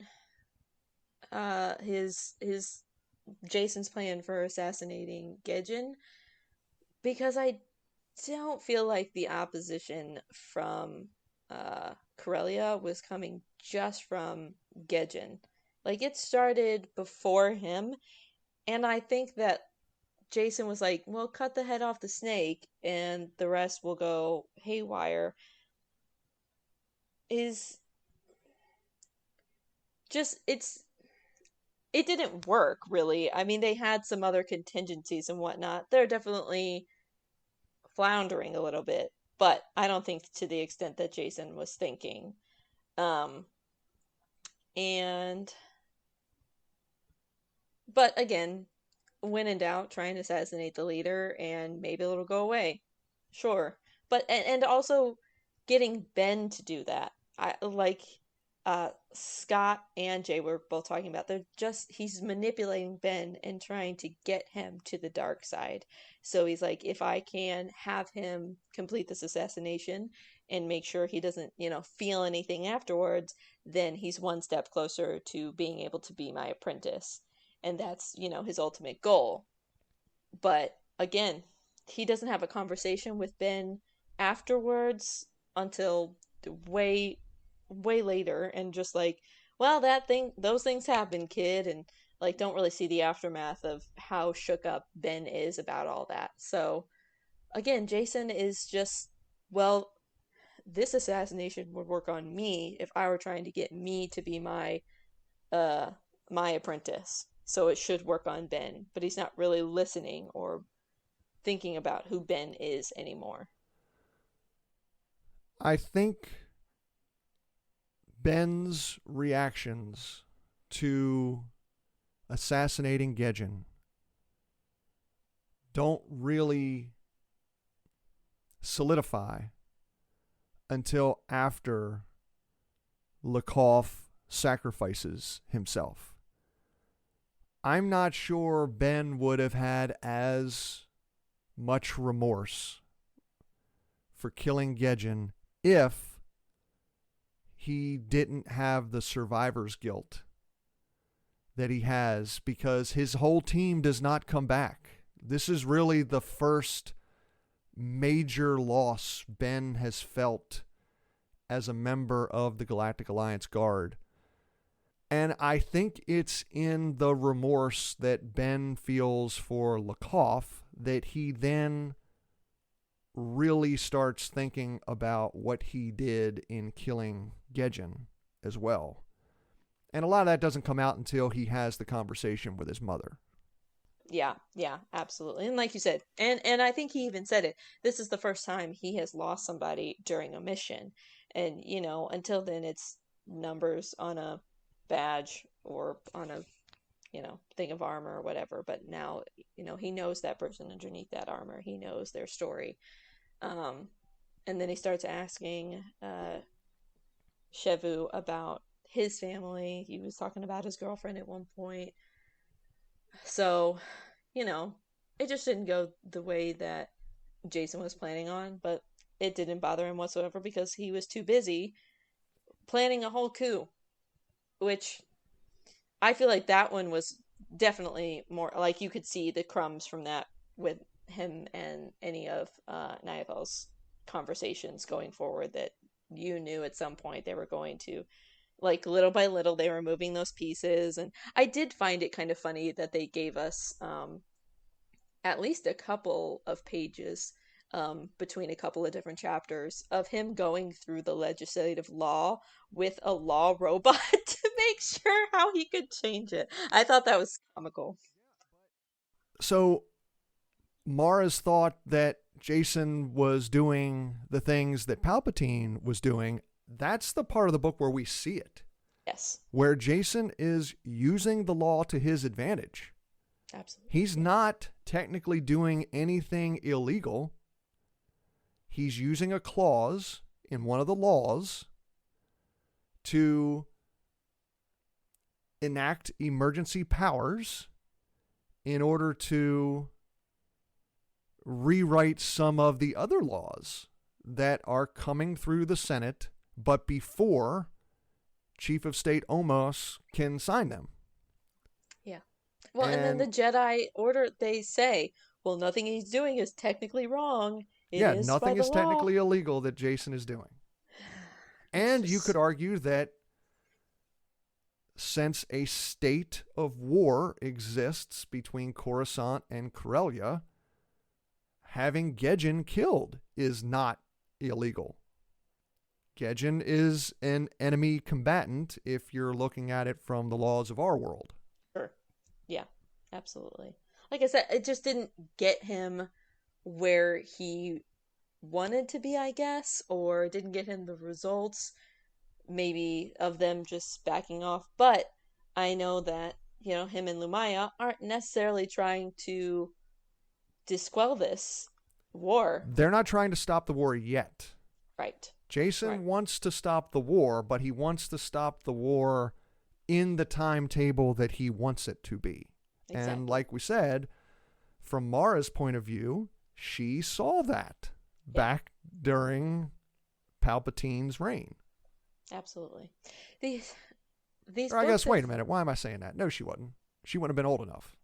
his Jason's plan for assassinating Gedjin, because I don't feel like the opposition from Corellia was coming just from Gedjin. Like, it started before him, and I think that Jacen was like, well, cut the head off the snake and the rest will go haywire. Is just, it didn't work, really. I mean, they had some other contingencies and whatnot. They're definitely floundering a little bit, but I don't think to the extent that Jacen was thinking. Um, and, but again, when in doubt, try and assassinate the leader and maybe it'll go away. Sure. But, and also getting Ben to do that. I like, Scott and Jay were both talking about, he's manipulating Ben and trying to get him to the dark side. So he's like, if I can have him complete this assassination and make sure he doesn't, feel anything afterwards, then he's one step closer to being able to be my apprentice. And that's, his ultimate goal. But again, he doesn't have a conversation with Ben afterwards until way later, and just like, well, those things happen, kid, and like don't really see the aftermath of how shook up Ben is about all that. So again, Jacen is just, well, this assassination would work on me if I were trying to get me to be my apprentice. So it should work on Ben, but he's not really listening or thinking about who Ben is anymore. I think Ben's reactions to assassinating Gedjin don't really solidify until after Leakoff sacrifices himself. I'm not sure Ben would have had as much remorse for killing Gedgen if he didn't have the survivor's guilt that he has, because his whole team does not come back. This is really the first major loss Ben has felt as a member of the Galactic Alliance Guard. And I think it's in the remorse that Ben feels for Lakoff that he then really starts thinking about what he did in killing Gedgen as well. And a lot of that doesn't come out until he has the conversation with his mother. Yeah, yeah, absolutely. And like you said, and I think he even said it, this is the first time he has lost somebody during a mission. And, until then it's numbers on a badge or on a, thing of armor or whatever. But now, he knows that person underneath that armor. He knows their story. Um, and then he starts asking Shevu about his family. He was talking about his girlfriend at one point. So, you know, it just didn't go the way that Jason was planning on, but it didn't bother him whatsoever because he was too busy planning a whole coup, which I feel like that one was definitely more like you could see the crumbs from that with him and any of Niavel's conversations going forward, that you knew at some point they were going to, like, little by little they were moving those pieces. And I did find it kind of funny that they gave us at least a couple of pages between a couple of different chapters of him going through the legislative law with a law robot to make sure how he could change it. I thought that was comical. So Mara's thought that Jason was doing the things that Palpatine was doing. That's the part of the book where we see it. Yes. Where Jason is using the law to his advantage. Absolutely. He's not technically doing anything illegal. He's using a clause in one of the laws to enact emergency powers in order to rewrite some of the other laws that are coming through the Senate, but before Chief of State Omos can sign them. Yeah. Well, and then the Jedi Order, they say, well, nothing he's doing is technically wrong. It is by nothing the is law. technically illegal that Jason is doing. And you could argue that since a state of war exists between Coruscant and Corellia, having Gedgen killed is not illegal. Gedgen is an enemy combatant if you're looking at it from the laws of our world. Sure. Yeah, absolutely. Like I said, it just didn't get him where he wanted to be, I guess, or didn't get him the results, maybe, of them just backing off. But I know that, him and Lumaya aren't necessarily trying to disquell this war. They're not trying to stop the war yet. Right. Jason wants to stop the war, but he wants to stop the war in the timetable that he wants it to be. Exactly. And like we said, from Mara's point of view, she saw that back during Palpatine's reign. Absolutely. These or I guess, wait a minute. Why am I saying that? No, she wasn't. She wouldn't have been old enough.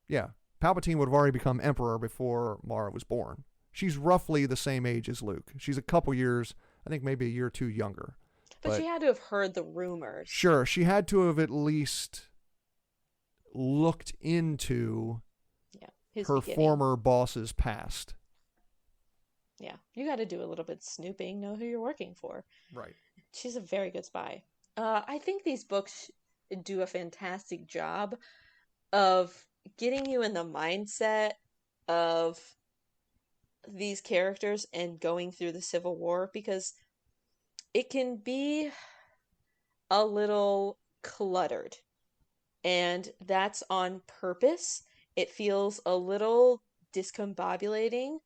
Yeah. Palpatine would have already become emperor before Mara was born. She's roughly the same age as Luke. She's a couple years, I think maybe a year or two younger. But she had to have heard the rumors. Sure. She had to have at least looked into her former boss's past. Yeah. You got to do a little bit snooping, know who you're working for. Right. She's a very good spy. I think these books do a fantastic job of getting you in the mindset of these characters and going through the Civil War, because it can be a little cluttered, and that's on purpose. It feels a little discombobulating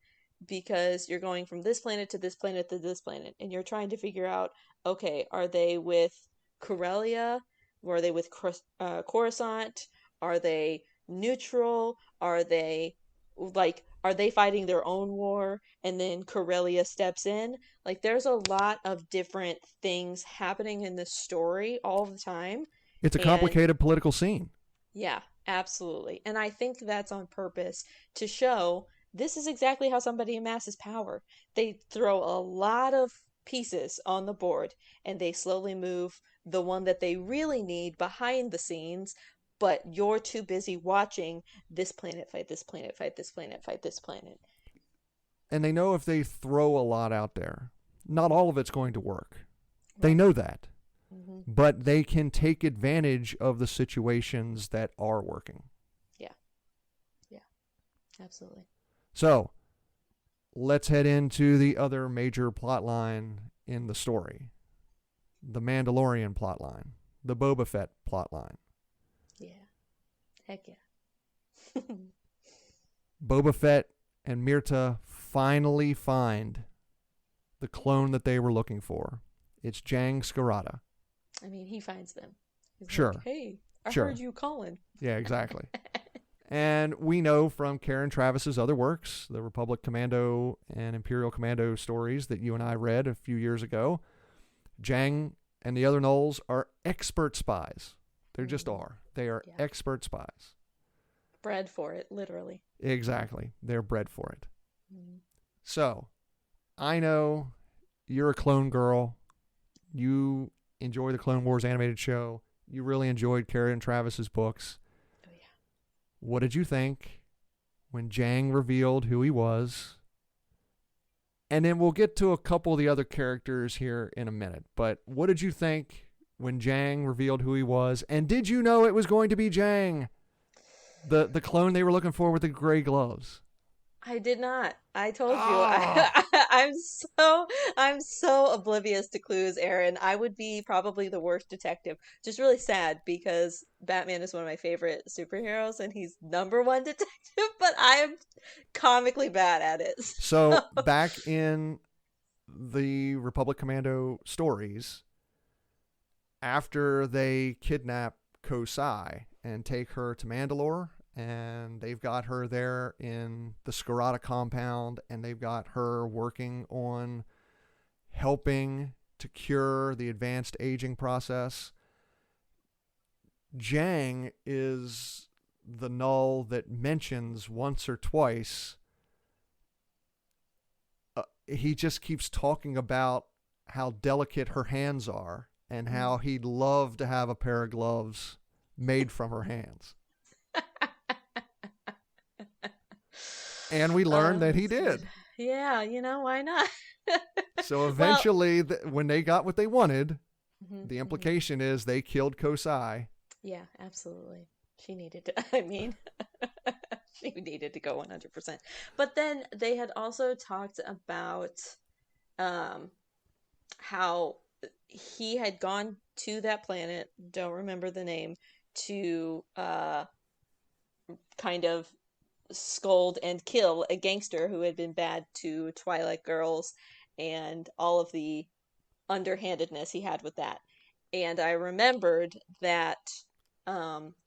because you're going from this planet to this planet to this planet, and you're trying to figure out, okay, are they with Corellia? Or are they with Coruscant? Are they neutral? Are they fighting their own war and then Corellia steps in? Like there's a lot of different things happening in this story all the time. It's a And complicated political scene. yeah, absolutely. And I think that's on purpose to show this is exactly how somebody amasses power. They throw a lot of pieces on the board and they slowly move the one that they really need behind the scenes, but you're too busy watching this planet fight this planet fight this planet fight this planet. And they know if they throw a lot out there, not all of it's going to work. They Right. know that. Hmm. But they can take advantage of the situations that are working. Yeah. Yeah. Absolutely. So let's head into the other major plot line in the story. The Mandalorian plot line. The Boba Fett plot line. Yeah. Heck yeah. Boba Fett and Myrta finally find the clone that they were looking for. It's Jang Scarata. I mean, he finds them. He's Sure. like, hey, I Sure. heard you calling. Yeah, exactly. And we know from Karen Travis's other works, the Republic Commando and Imperial Commando stories that you and I read a few years ago, Jang and the other Knolls are expert spies. They just are. They are Yeah. expert spies. Bred for it, literally. Exactly. They're bred for it. Mm. So, I know you're a clone girl. You enjoy the Clone Wars animated show. You really enjoyed Karen Travis's books. Oh, yeah. What did you think when Jang revealed who he was? And then we'll get to a couple of the other characters here in a minute. But what did you think when Jang revealed who he was? And did you know it was going to be Jang, the clone they were looking for with the gray gloves? I did not. I told you. Ah. I'm so oblivious to clues, Aaron. I would be probably the worst detective. Just really sad because Batman is one of my favorite superheroes and he's number one detective, but I am comically bad at it. So back in the Republic Commando stories, after they kidnap Kosai and take her to Mandalore, and they've got her there in the Scarata compound, and they've got her working on helping to cure the advanced aging process. Jang is the Null that mentions once or twice. He just keeps talking about how delicate her hands are and how he'd love to have a pair of gloves made from her hands. And we learned that he did. Yeah, why not? So eventually, when they got what they wanted, Mhm, the mhm. implication is they killed Kosai. Yeah, absolutely. She needed to, I mean, she needed to go 100%. But then they had also talked about how he had gone to that planet, don't remember the name, to kind of scold and kill a gangster who had been bad to Twilight girls and all of the underhandedness he had with that. And I remembered that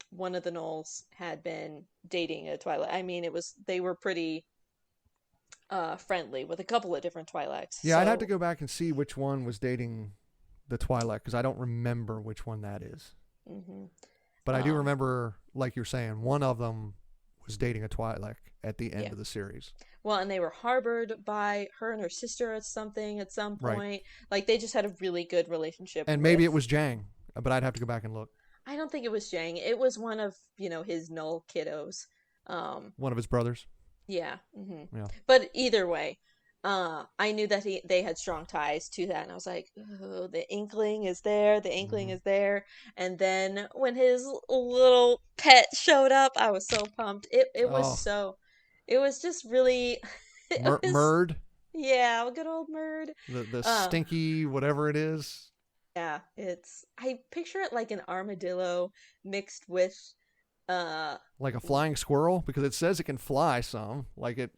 one of the Knolls had been dating a Twilight. I mean, they were pretty friendly with a couple of different Twilights. Yeah, I'd have to So, go back and see which one was dating the Twilight because I don't remember which one that is. mhm. But I do Um, remember, like you're saying, one of them was dating a Twi'lek at the end yeah. of the series. Well, and they were harbored by her and her sister at some Right. point. Like they just had a really good relationship And maybe with. it was Jang, but I'd have to go back and look. I don't think it was Jang. It was one of, his Null kiddos. One of his brothers. Yeah. Yeah. But either way, I knew that they had strong ties to that, and I was like, oh, the inkling is there, the inkling Mhm. is there. And then when his little pet showed up, I was so pumped. Oh, It was just really, it was, Murd, yeah, a good old Murd. the Uh, stinky whatever it is, yeah, I picture it like an armadillo mixed with, uh, like a flying squirrel, because it says it can fly some. Like it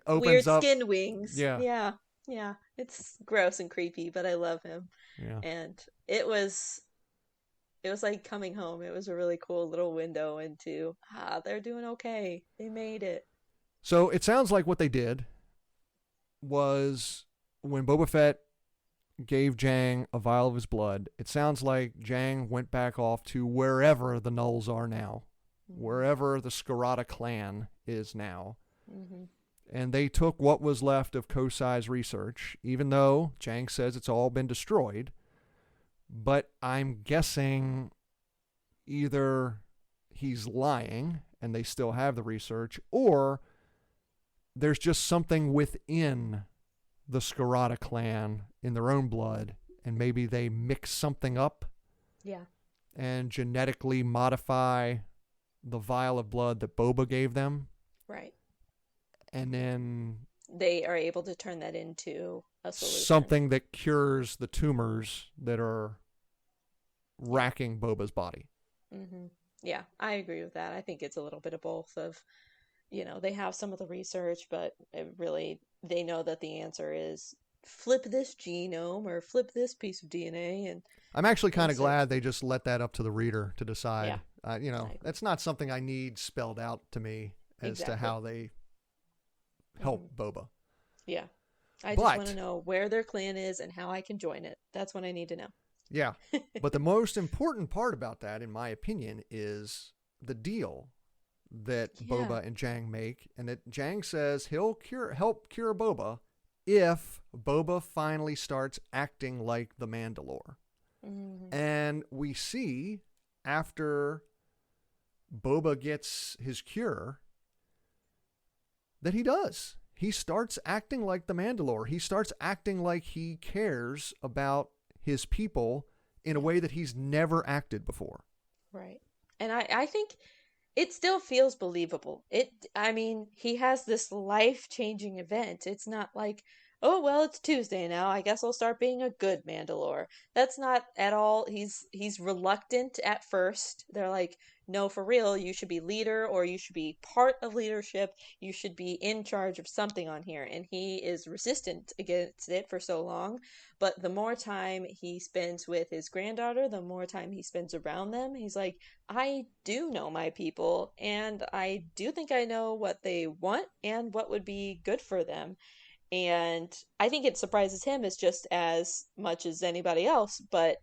opens weird up. skin wings. Yeah, Yeah, yeah. It's gross and creepy, but I love him. yeah. And it was It was like coming home. It was a really cool little window into, they're doing okay. They made it. So it sounds like what they did was when Boba Fett gave Jang a vial of his blood, it sounds like Jang went back off to wherever the Nulls are now, wherever the Scarata clan is now. Mm-hmm. And they took what was left of Kosai's research, even though Jang says it's all been destroyed. But I'm guessing either he's lying and they still have the research, or there's just something within the Scarata clan in their own blood, and maybe they mix something up Yeah. and genetically modify the vial of blood that Boba gave them. Right. And then They are able to turn that into a solution. something that cures the tumors that are racking Boba's body. Mm-hmm. Yeah, I agree with that. I think it's a little bit of both of, they have some of the research, but it really, they know that the answer is flip this genome or flip this piece of DNA and I'm actually kind of fix it. glad they just let that up to the reader to decide. Yeah, exactly. That's not something I need spelled out to me as to Exactly. how they help Boba. Yeah. I But- just want to know where their clan is and how I can join it. That's what I need to know. Yeah. But the most important part about that, in my opinion, is the deal that Yeah. Boba and Jang make, and that Jang says he'll help cure Boba if Boba finally starts acting like the Mandalore. Mm-hmm. And we see after Boba gets his cure that he does. He starts acting like the Mandalore. He starts acting like he cares about his people in a way that he's never acted before. Right. And I think it still feels believable. I mean, he has this life-changing event. It's not like, oh, well, it's Tuesday now. I guess I'll start being a good Mandalore. That's not at all. He's reluctant at first. They're like, no, for real, you should be leader or you should be part of leadership. You should be in charge of something on here. And he is resistant against it for so long. But the more time he spends with his granddaughter, the more time he spends around them, he's like, I do know my people, and I do think I know what they want and what would be good for them. And I think it surprises him as just as much as anybody else, but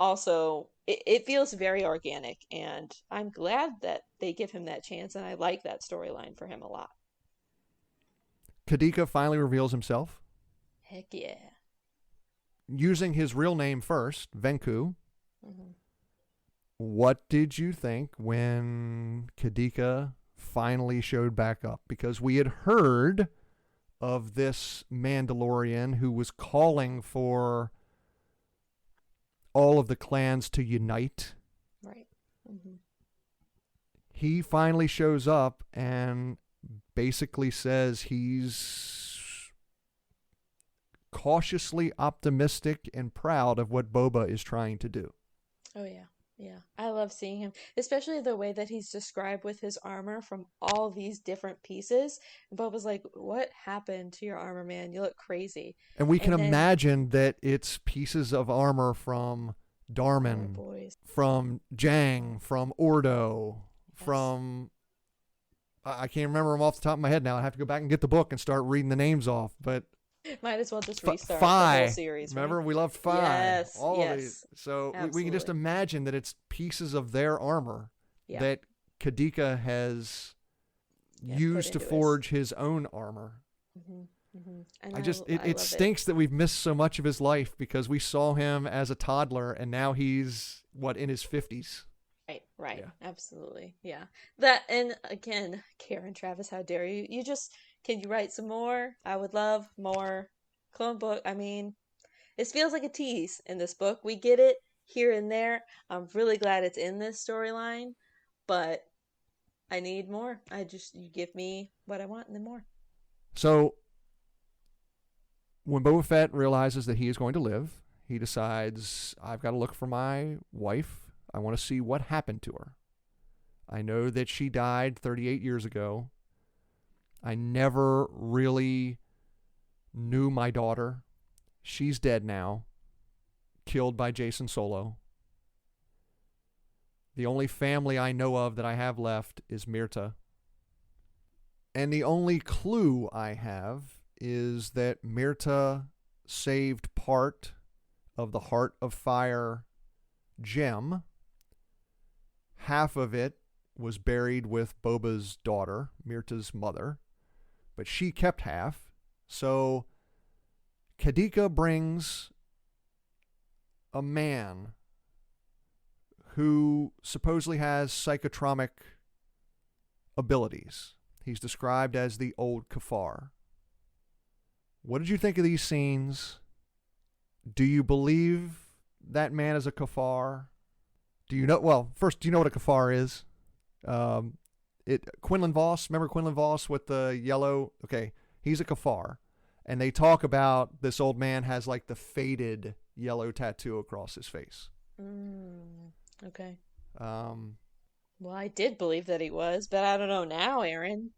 also it feels very organic, and I'm glad that they give him that chance, and I like that storyline for him a lot. Kadika finally reveals himself, Heck yeah. using his real name first, Venku. Mm-hmm. What did you think when Kadika finally showed back up? Because we had heard of this Mandalorian who was calling for all of the clans to unite. Right. Mm-hmm. He finally shows up and basically says he's cautiously optimistic and proud of what Boba is trying to do. Oh, yeah. Yeah. I love seeing him, especially the way that he's described with his armor from all these different pieces. And Boba's like, what happened to your armor, man? You look crazy. And we can And then- imagine that it's pieces of armor from Oh, Darman, boys. from Jang, from Ordo, Yes. from... I can't remember them off the top of my head now. I have to go back and get the book and start reading the names off. But Might as well just restart Phi. the whole series. Remember, right? we loved Phi. Yes, All of yes. these. So we can just Absolutely. imagine that it's pieces of their armor Yeah. that Kadika has Yeah, used to put into forge his own armor. Mm-hmm, mm-hmm. And It love stinks that we've missed so much of his life because we saw him as a toddler and now he's in his 50s. Right, Yeah. absolutely, yeah. That, and again, Karen Travis, how dare you? Can you write some more? I would love more clone book. I mean, it feels like a tease in this book. We get it here and there. I'm really glad it's in this storyline, but I need more. You give me what I want and then more. So when Boba Fett realizes that he is going to live, he decides, I've got to look for my wife. I want to see what happened to her. I know that she died 38 years ago. I never really knew my daughter. She's dead now, killed by Jason Solo. The only family I know of that I have left is Myrta. And the only clue I have is that Myrta saved part of the Heart of Fire gem. Half of it was buried with Boba's daughter, Myrta's mother, but she kept half. So Kadika brings a man who supposedly has psychotropic abilities. He's described as the old Kafar. What did you think of these scenes? Do you believe that man is a Kafar? Do you know? Well, first, do you know what a Kafar is? Quinlan Voss. Remember Quinlan Voss with the yellow? Okay, he's a Kafar, and they talk about this old man has like the faded yellow tattoo across his face. Okay. Um, Well, I did believe that he was, but I don't know now, Aaron.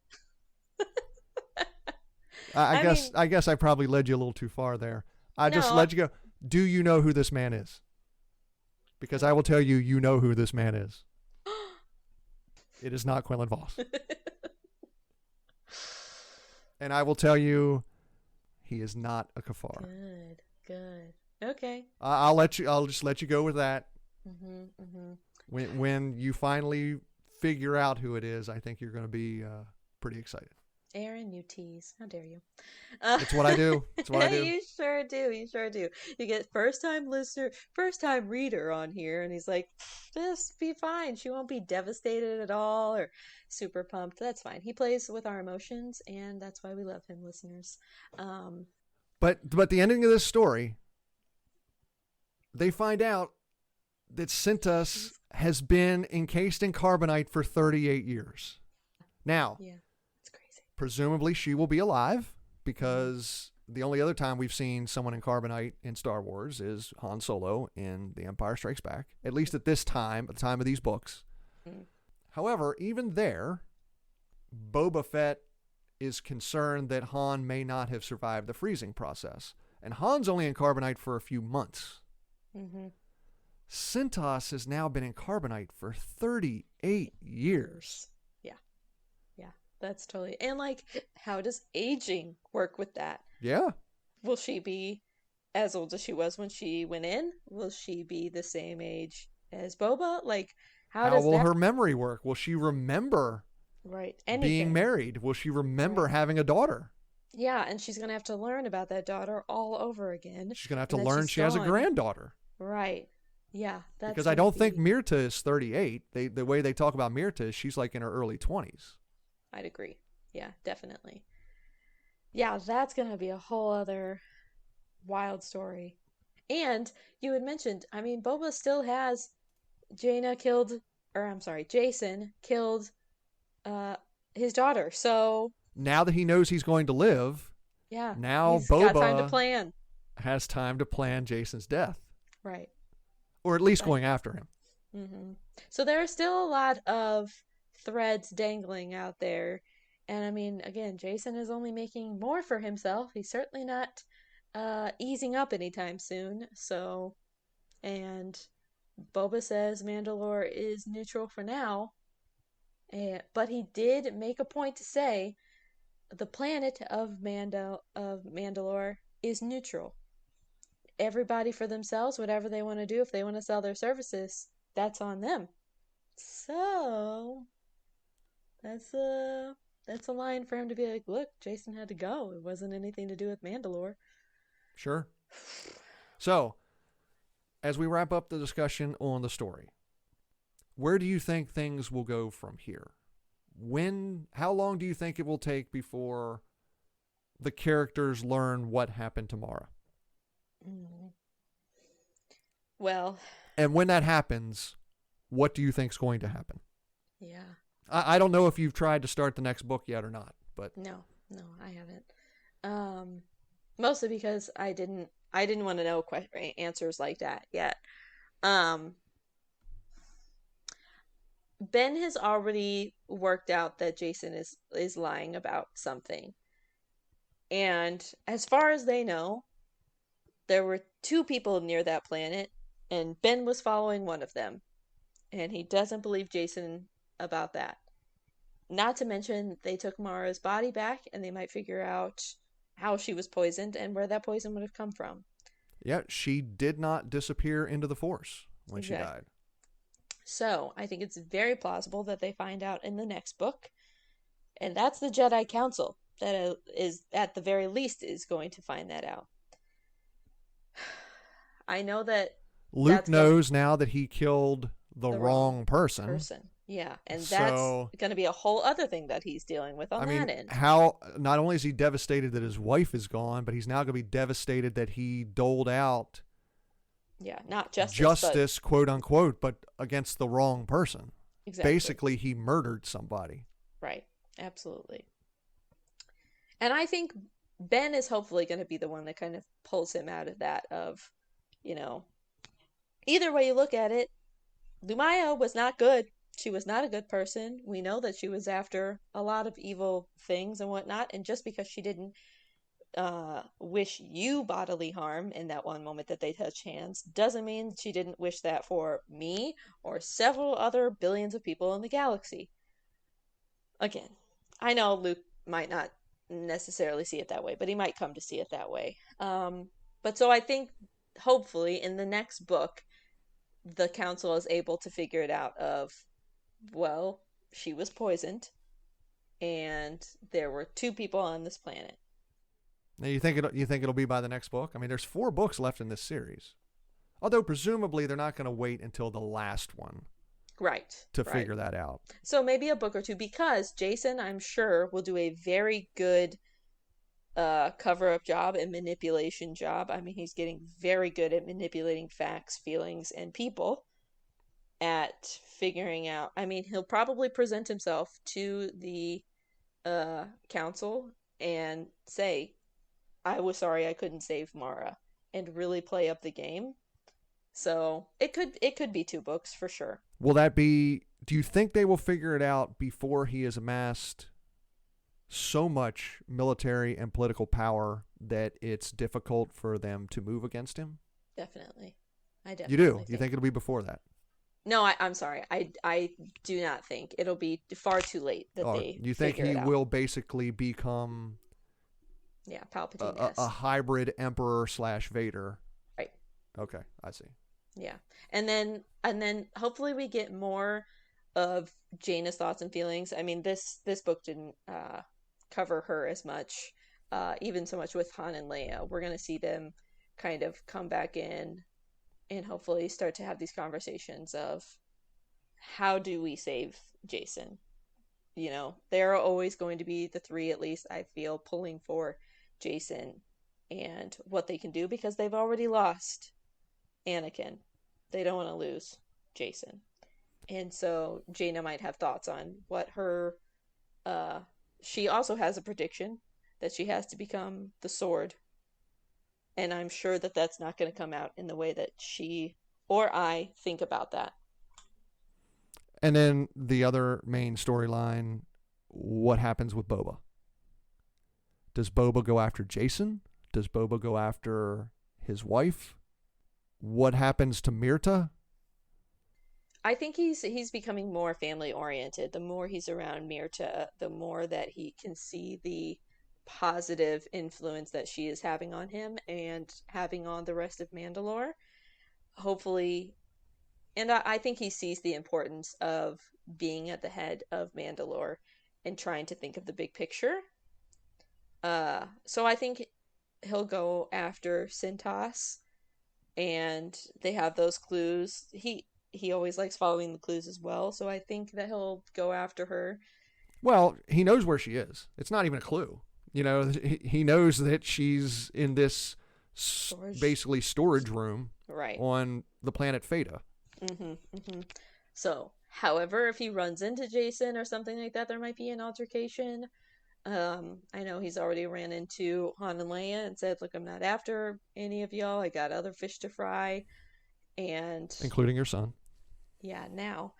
I I guess mean, I guess I probably led you a little too far there. I just no. let you go. Do you know who this man is? Because I will tell you, you know who this man is. It is not Quinlan Voss. And I will tell you, he is not a Kafar. Good, good. Okay. I'll just let you go with that. Mm-hmm. When you finally figure out who it is, I think you're going to be pretty excited. Aaron, you tease. How dare you? It's what I do. It's what I do. You sure do. You sure do. You get first time listener, first time reader on here, and he's like, this be fine. She won't be devastated at all or super pumped. That's fine. He plays with our emotions, and that's why we love him, listeners. But the ending of this story, they find out that Cintas has been encased in carbonite for 38 years. Now, Yeah, it's crazy. presumably she will be alive, because the only other time we've seen someone in carbonite in Star Wars is Han Solo in The Empire Strikes Back, at least at this time, at the time of these books. However, even there, Boba Fett is concerned that Han may not have survived the freezing process. And Han's only in carbonite for a few months. Mm-hmm. Cintas has now been in carbonite for 38 years. Yeah, that's totally. And like, how does aging work with that? Yeah. Will she be as old as she was when she went in? Will she be the same age as Boba? Like, how How does will that her memory work? Will she remember right? being Anything. married? Will she remember Right. having a daughter? Yeah, and she's gonna have to learn about that daughter all over again. She's going to have to And then learn she's she has a gone. granddaughter. Right. Yeah, that's Because I gonna don't think be. Myrta is 38. The way they talk about Myrta is she's like in her early 20s. I'd agree. Yeah, definitely. Yeah, that's gonna be a whole other wild story. And you had mentioned, I mean, Boba still has Jaina killed, or I'm sorry, Jason killed uh his daughter. So Now that he knows he's going to live, yeah, now he's got time to Boba plan. has time to plan Jason's death, Right. or at least Right. going after him. So there are still a lot of threads dangling out there. And I mean, again, Jason is only making more for himself. He's certainly not easing up anytime soon. So, and Boba says Mandalore is neutral for now. But he did make a point to say the planet of Mandalore is neutral. Everybody for themselves, whatever they want to do, if they want to sell their services, that's on them. So that's a line for him to be like, look, Jason had to go. It wasn't anything to do with Mandalore. Sure. So, as we wrap up the discussion on the story, where do you think things will go from here? How long do you think it will take before the characters learn what happened to Mara? Mm. Well, And when that happens, what do you think is going to happen? yeah. I don't know if you've tried to start the next book yet or not, but No, I haven't. Mostly because I didn't want to know answers like that yet. Um, Ben has already worked out that Jason is lying about something. And as far as they know, there were two people near that planet, and Ben was following one of them. And he doesn't believe Jason about that. Not to mention, they took Mara's body back and they might figure out how she was poisoned and where that poison would have come from. Yeah, she did not disappear into the Force when she Exactly. died. So I think it's very plausible that they find out in the next book, and that's the Jedi Council that is, at the very least, is going to find that out. I know that Luke that's going to knows now that he killed the the wrong wrong person. person. Yeah, and that's So, going to be a whole other thing that he's dealing with on I that mean, end. how not only is he devastated that his wife is gone, but he's now going to be devastated that he doled out Yeah, not justice, but justice, quote unquote, but against the wrong person. exactly. Basically, he murdered somebody. Right. Absolutely. And I think Ben is hopefully going to be the one that kind of pulls him out of that of, you know, either way you look at it, Lumaya was not good. She was not a good person. We know that she was after a lot of evil things and whatnot. And just because she didn't wish you bodily harm in that one moment that they touch hands doesn't mean she didn't wish that for me or several other billions of people in the galaxy. Again, I know Luke might not necessarily see it that way, but he might come to see it that way. But so I think hopefully in the next book, the council is able to figure it out of, well, she was poisoned and there were two people on this planet. Now, you think it'll be by the next book? I mean, there's 4 books left in this series. Although presumably they're not going to wait until the last one Right, to right. figure that out. So maybe a book or two because Jason, I'm sure, will do a very good cover up job and manipulation job. I mean, he's getting very good at manipulating facts, feelings, and people, at figuring out. I mean, he'll probably present himself to the council and say, I was sorry I couldn't save Mara, and really play up the game. So it could be 2 books for sure. Will that be? Do you think they will figure it out before he has amassed so much military and political power that it's difficult for them to move against him? Definitely. I You do? definitely You think. think it'll be before that? No, I'm sorry. I do not think it'll be far too late that Or they you think figure he it out. will basically become Yeah, Palpatine a has. hybrid Emperor slash Vader? Right. Okay, I see. Yeah. And then hopefully we get more of Jaina's thoughts and feelings. I mean, this book didn't cover her as much, even so much with Han and Leia. We're gonna see them kind of come back in and hopefully start to have these conversations of how do we save Jason? There are always going to be the three, at least I feel, pulling for Jason and what they can do because they've already lost Anakin. They don't want to lose Jason. And so Jaina might have thoughts on what her uh she also has a prediction that she has to become the sword, and I'm sure that that's not going to come out in the way that she or I think about that. And then the other main storyline: what happens with Boba? Does Boba go after Jason? Does Boba go after his wife? What happens to Myrta? I think he's becoming more family oriented. The more he's around Mirta, the more that he can see the positive influence that she is having on him and having on the rest of Mandalore. Hopefully, and I think he sees the importance of being at the head of Mandalore and trying to think of the big picture. So I think he'll go after Cintas, and they have those clues. He always likes following the clues as well, so I think that he'll go after her. Well, he knows where she is. It's not even a clue. You know, he knows that she's in this Storage. basically storage room Right. on the planet Feta. So, however, if he runs into Jason or something like that, there might be an altercation. I know he's already ran into Han and Leia and said, "Look, I'm not after any of y'all. I got other fish to fry." And Including your son. yeah, now.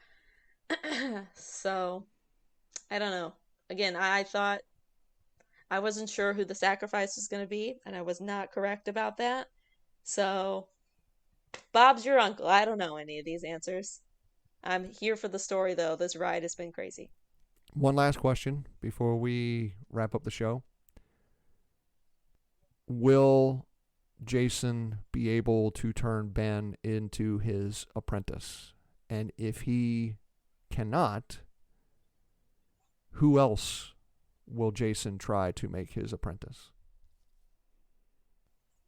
So, I don't know. Again, I thought I wasn't sure who the sacrifice was going to be, and I was not correct about that. So, Bob's your uncle. I don't know any of these answers. I'm here for the story, though. This ride has been crazy. One last question before we wrap up the show. Will Jason be able to turn Ben into his apprentice? And if he cannot, who else will Jason try to make his apprentice?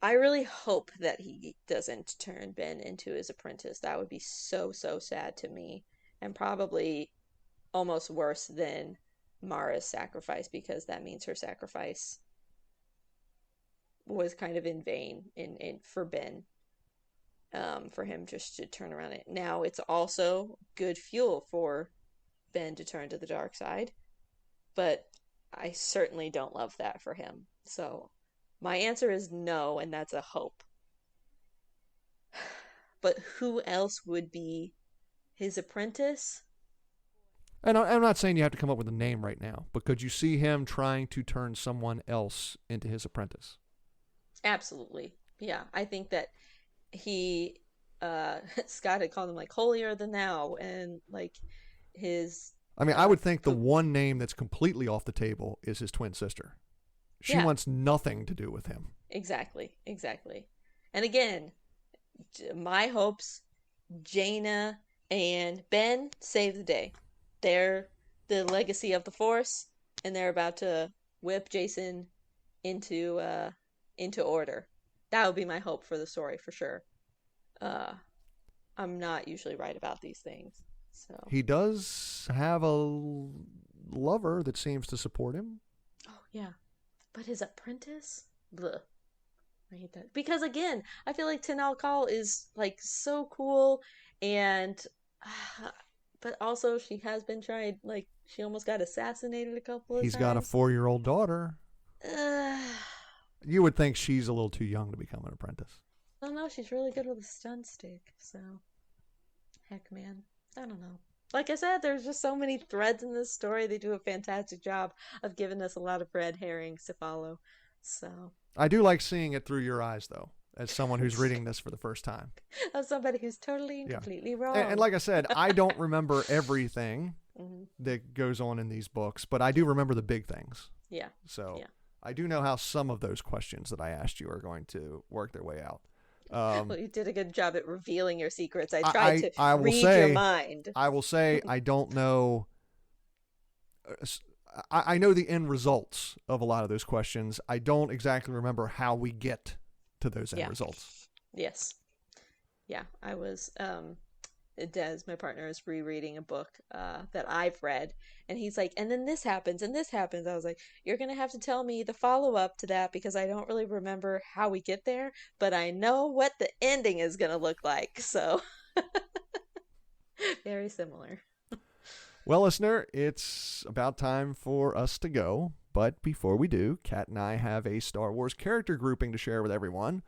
I really hope that he doesn't turn Ben into his apprentice. That would be so, so sad to me, and probably almost worse than Mara's sacrifice, because that means her sacrifice was kind of in vain in for Ben, for him just to turn around it. Now it's also good fuel for Ben to turn to the dark side, but I certainly don't love that for him. So my answer is no, and that's a hope. But who else would be his apprentice? And I'm not saying you have to come up with a name right now, but could you see him trying to turn someone else into his apprentice? Absolutely. Yeah, I think that he Scott had called him like holier than thou, and like his I mean, I would think the co- one name that's completely off the table is his twin sister. She yeah, wants nothing to do with him. exactly. And again, my hopes, Jaina and Ben save the day. They're the legacy of the Force, and they're about to whip Jason into into order. That would be my hope for the story for sure. Uh, I'm not usually right about these things, so. He does have a lover that seems to support him. Oh yeah, but his apprentice, bleh. I hate that because again, I feel like Tin Call is like so cool, and but also she has been tried. Like she almost got assassinated a couple of He's got a times. 4-year-old daughter. I You would think she's a little too young to become an apprentice. don't know. She's really good with a stun stick, so heck, man, I don't know. Like I said, there's just so many threads in this story. They do a fantastic job of giving us a lot of red herrings to follow. So, I do like seeing it through your eyes, though, as someone who's reading this for the first time. of somebody who's totally and Yeah. completely And wrong. like I said, I don't remember everything Hmm. that goes on in these books, but I do remember the big things. Yeah, So yeah. I do know how some of those questions that I asked you are going to work their way out. Well, you did a good job at revealing your secrets. I tried I, to I, I will read your say, mind. I will say, I don't know. I know the end results of a lot of those questions. I don't exactly remember how we get to those end Yeah. results. Yes. Yeah. I was Des, my partner, is rereading a book that I've read, and he's like, and then this happens, and this happens. I was like, you're gonna have to tell me the follow up to that because I don't really remember how we get there, but I know what the ending is gonna look like. So very similar. Well, listener, it's about time for us to go. But before we do, Kat and I have a Star Wars character grouping to share with everyone.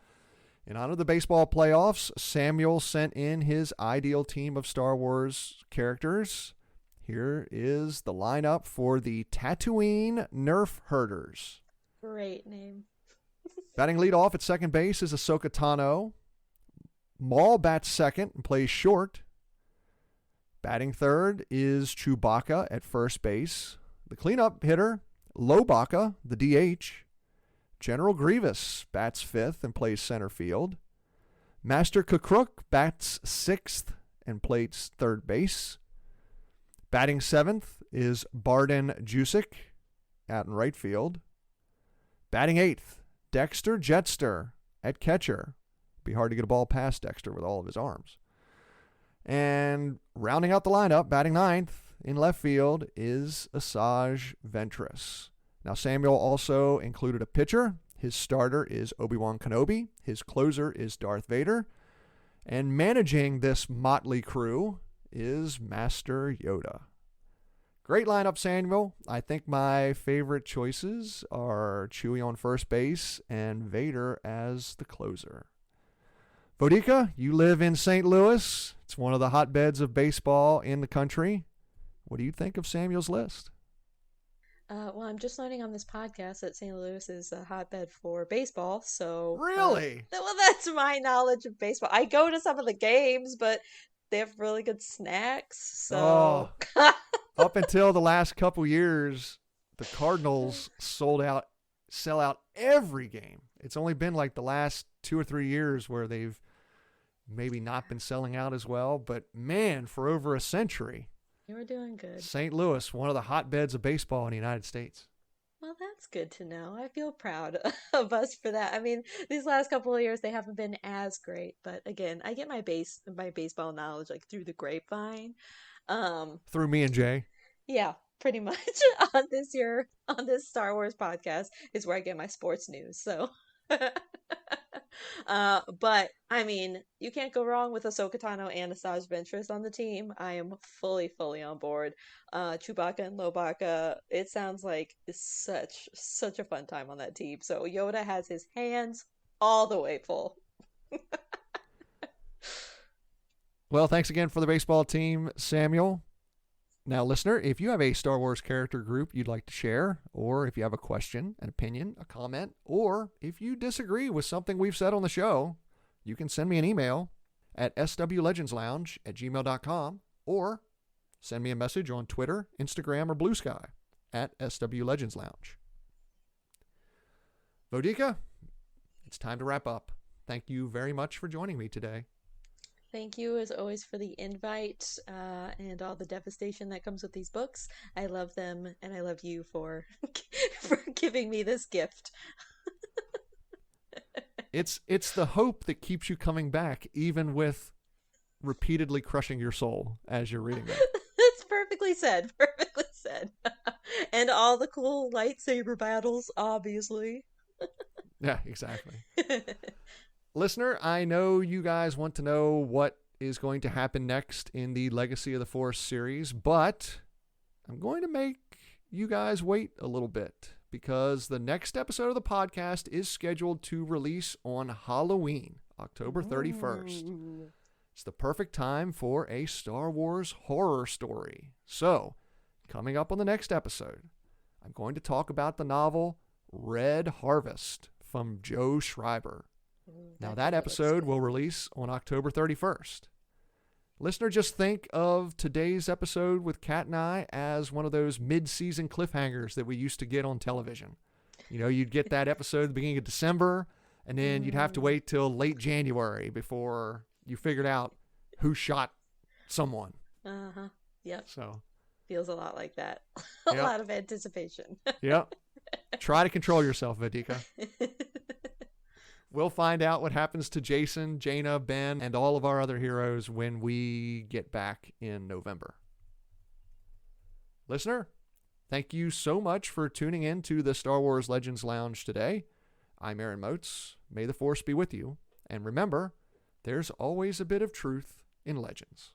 In honor of the baseball playoffs, Samuel sent in his ideal team of Star Wars characters. Here is the lineup for the Tatooine Nerf Herders. Great name. Batting leadoff at second base is Ahsoka Tano. Maul bats second and plays short. Batting third is Chewbacca at first base. The cleanup hitter, Lobaka, the DH. General Grievous bats fifth and plays center field. Master Kakruk bats sixth and plays third base. Batting seventh is Barden Jusic out in right field. Batting eighth, Dexter Jetster at catcher. Be hard to get a ball past Dexter with all of his arms. And rounding out the lineup, batting ninth in left field is Asajj Ventress. Now, Samuel also included a pitcher. His starter is Obi-Wan Kenobi. His closer is Darth Vader. And managing this motley crew is Master Yoda. Great lineup, Samuel. I think my favorite choices are Chewie on first base and Vader as the closer. Bodica, you live in St. Louis. It's one of the hotbeds of baseball in the country. What do you think of Samuel's list? Well, I'm just learning on this podcast that St. Louis is a hotbed for baseball, so Really? well, that's my knowledge of baseball. I go to some of the games, but They have really good snacks. So, Oh, up until the last couple years, the Cardinals sell out every game. It's only been like the last 2 or 3 years where they've maybe not been selling out as well. But man, for over a century, you were doing good. St. Louis, one of the hotbeds of baseball in the United States. Well, that's good to know. I feel proud of us for that. I mean, these last couple of years they haven't been as great, but again, I get my baseball knowledge like through the grapevine. Through me and Jay. Yeah, pretty much on this Star Wars podcast is where I get my sports news. So but I mean, you can't go wrong with Ahsoka Tano and Asajj Ventress on the team. I am fully on board. Chewbacca and Lobaka, it sounds like it's such a fun time on that team. So Yoda has his hands all the way full. Well, thanks again for the baseball team, Samuel. Now, listener, if you have a Star Wars character group you'd like to share, or if you have a question, an opinion, a comment, or if you disagree with something we've said on the show, you can send me an email at swlegendslounge@gmail.com or send me a message on Twitter, Instagram, or Blue Sky at swlegendslounge. Vodika, it's time to wrap up. Thank you very much for joining me today. Thank you, as always, for the invite and all the devastation that comes with these books. I love them, and I love you for for giving me this gift. It's the hope that keeps you coming back, even with repeatedly crushing your soul as you're reading them. That's perfectly said. Perfectly said. And all the cool lightsaber battles, obviously. Yeah, exactly. Listener, I know you guys want to know what is going to happen next in the Legacy of the Force series, but I'm going to make you guys wait a little bit because the next episode of the podcast is scheduled to release on Halloween, October 31st. Ooh. It's the perfect time for a Star Wars horror story. So, coming up on the next episode, I'm going to talk about the novel Red Harvest from Joe Schreiber. Now, that episode will release on October 31st. Listener, just think of today's episode with Kat and I as one of those mid-season cliffhangers that we used to get on television. You know, you'd get that episode at the beginning of December, and then you'd have to wait till late January before you figured out who shot someone. Uh-huh. Yep. So feels a lot like that. A lot of anticipation. Yep. Try to control yourself, Vedika. We'll find out what happens to Jason, Jaina, Ben, and all of our other heroes when we get back in November. Listener, thank you so much for tuning in to the Star Wars Legends Lounge today. I'm Aaron Moats. May the Force be with you. And remember, there's always a bit of truth in legends.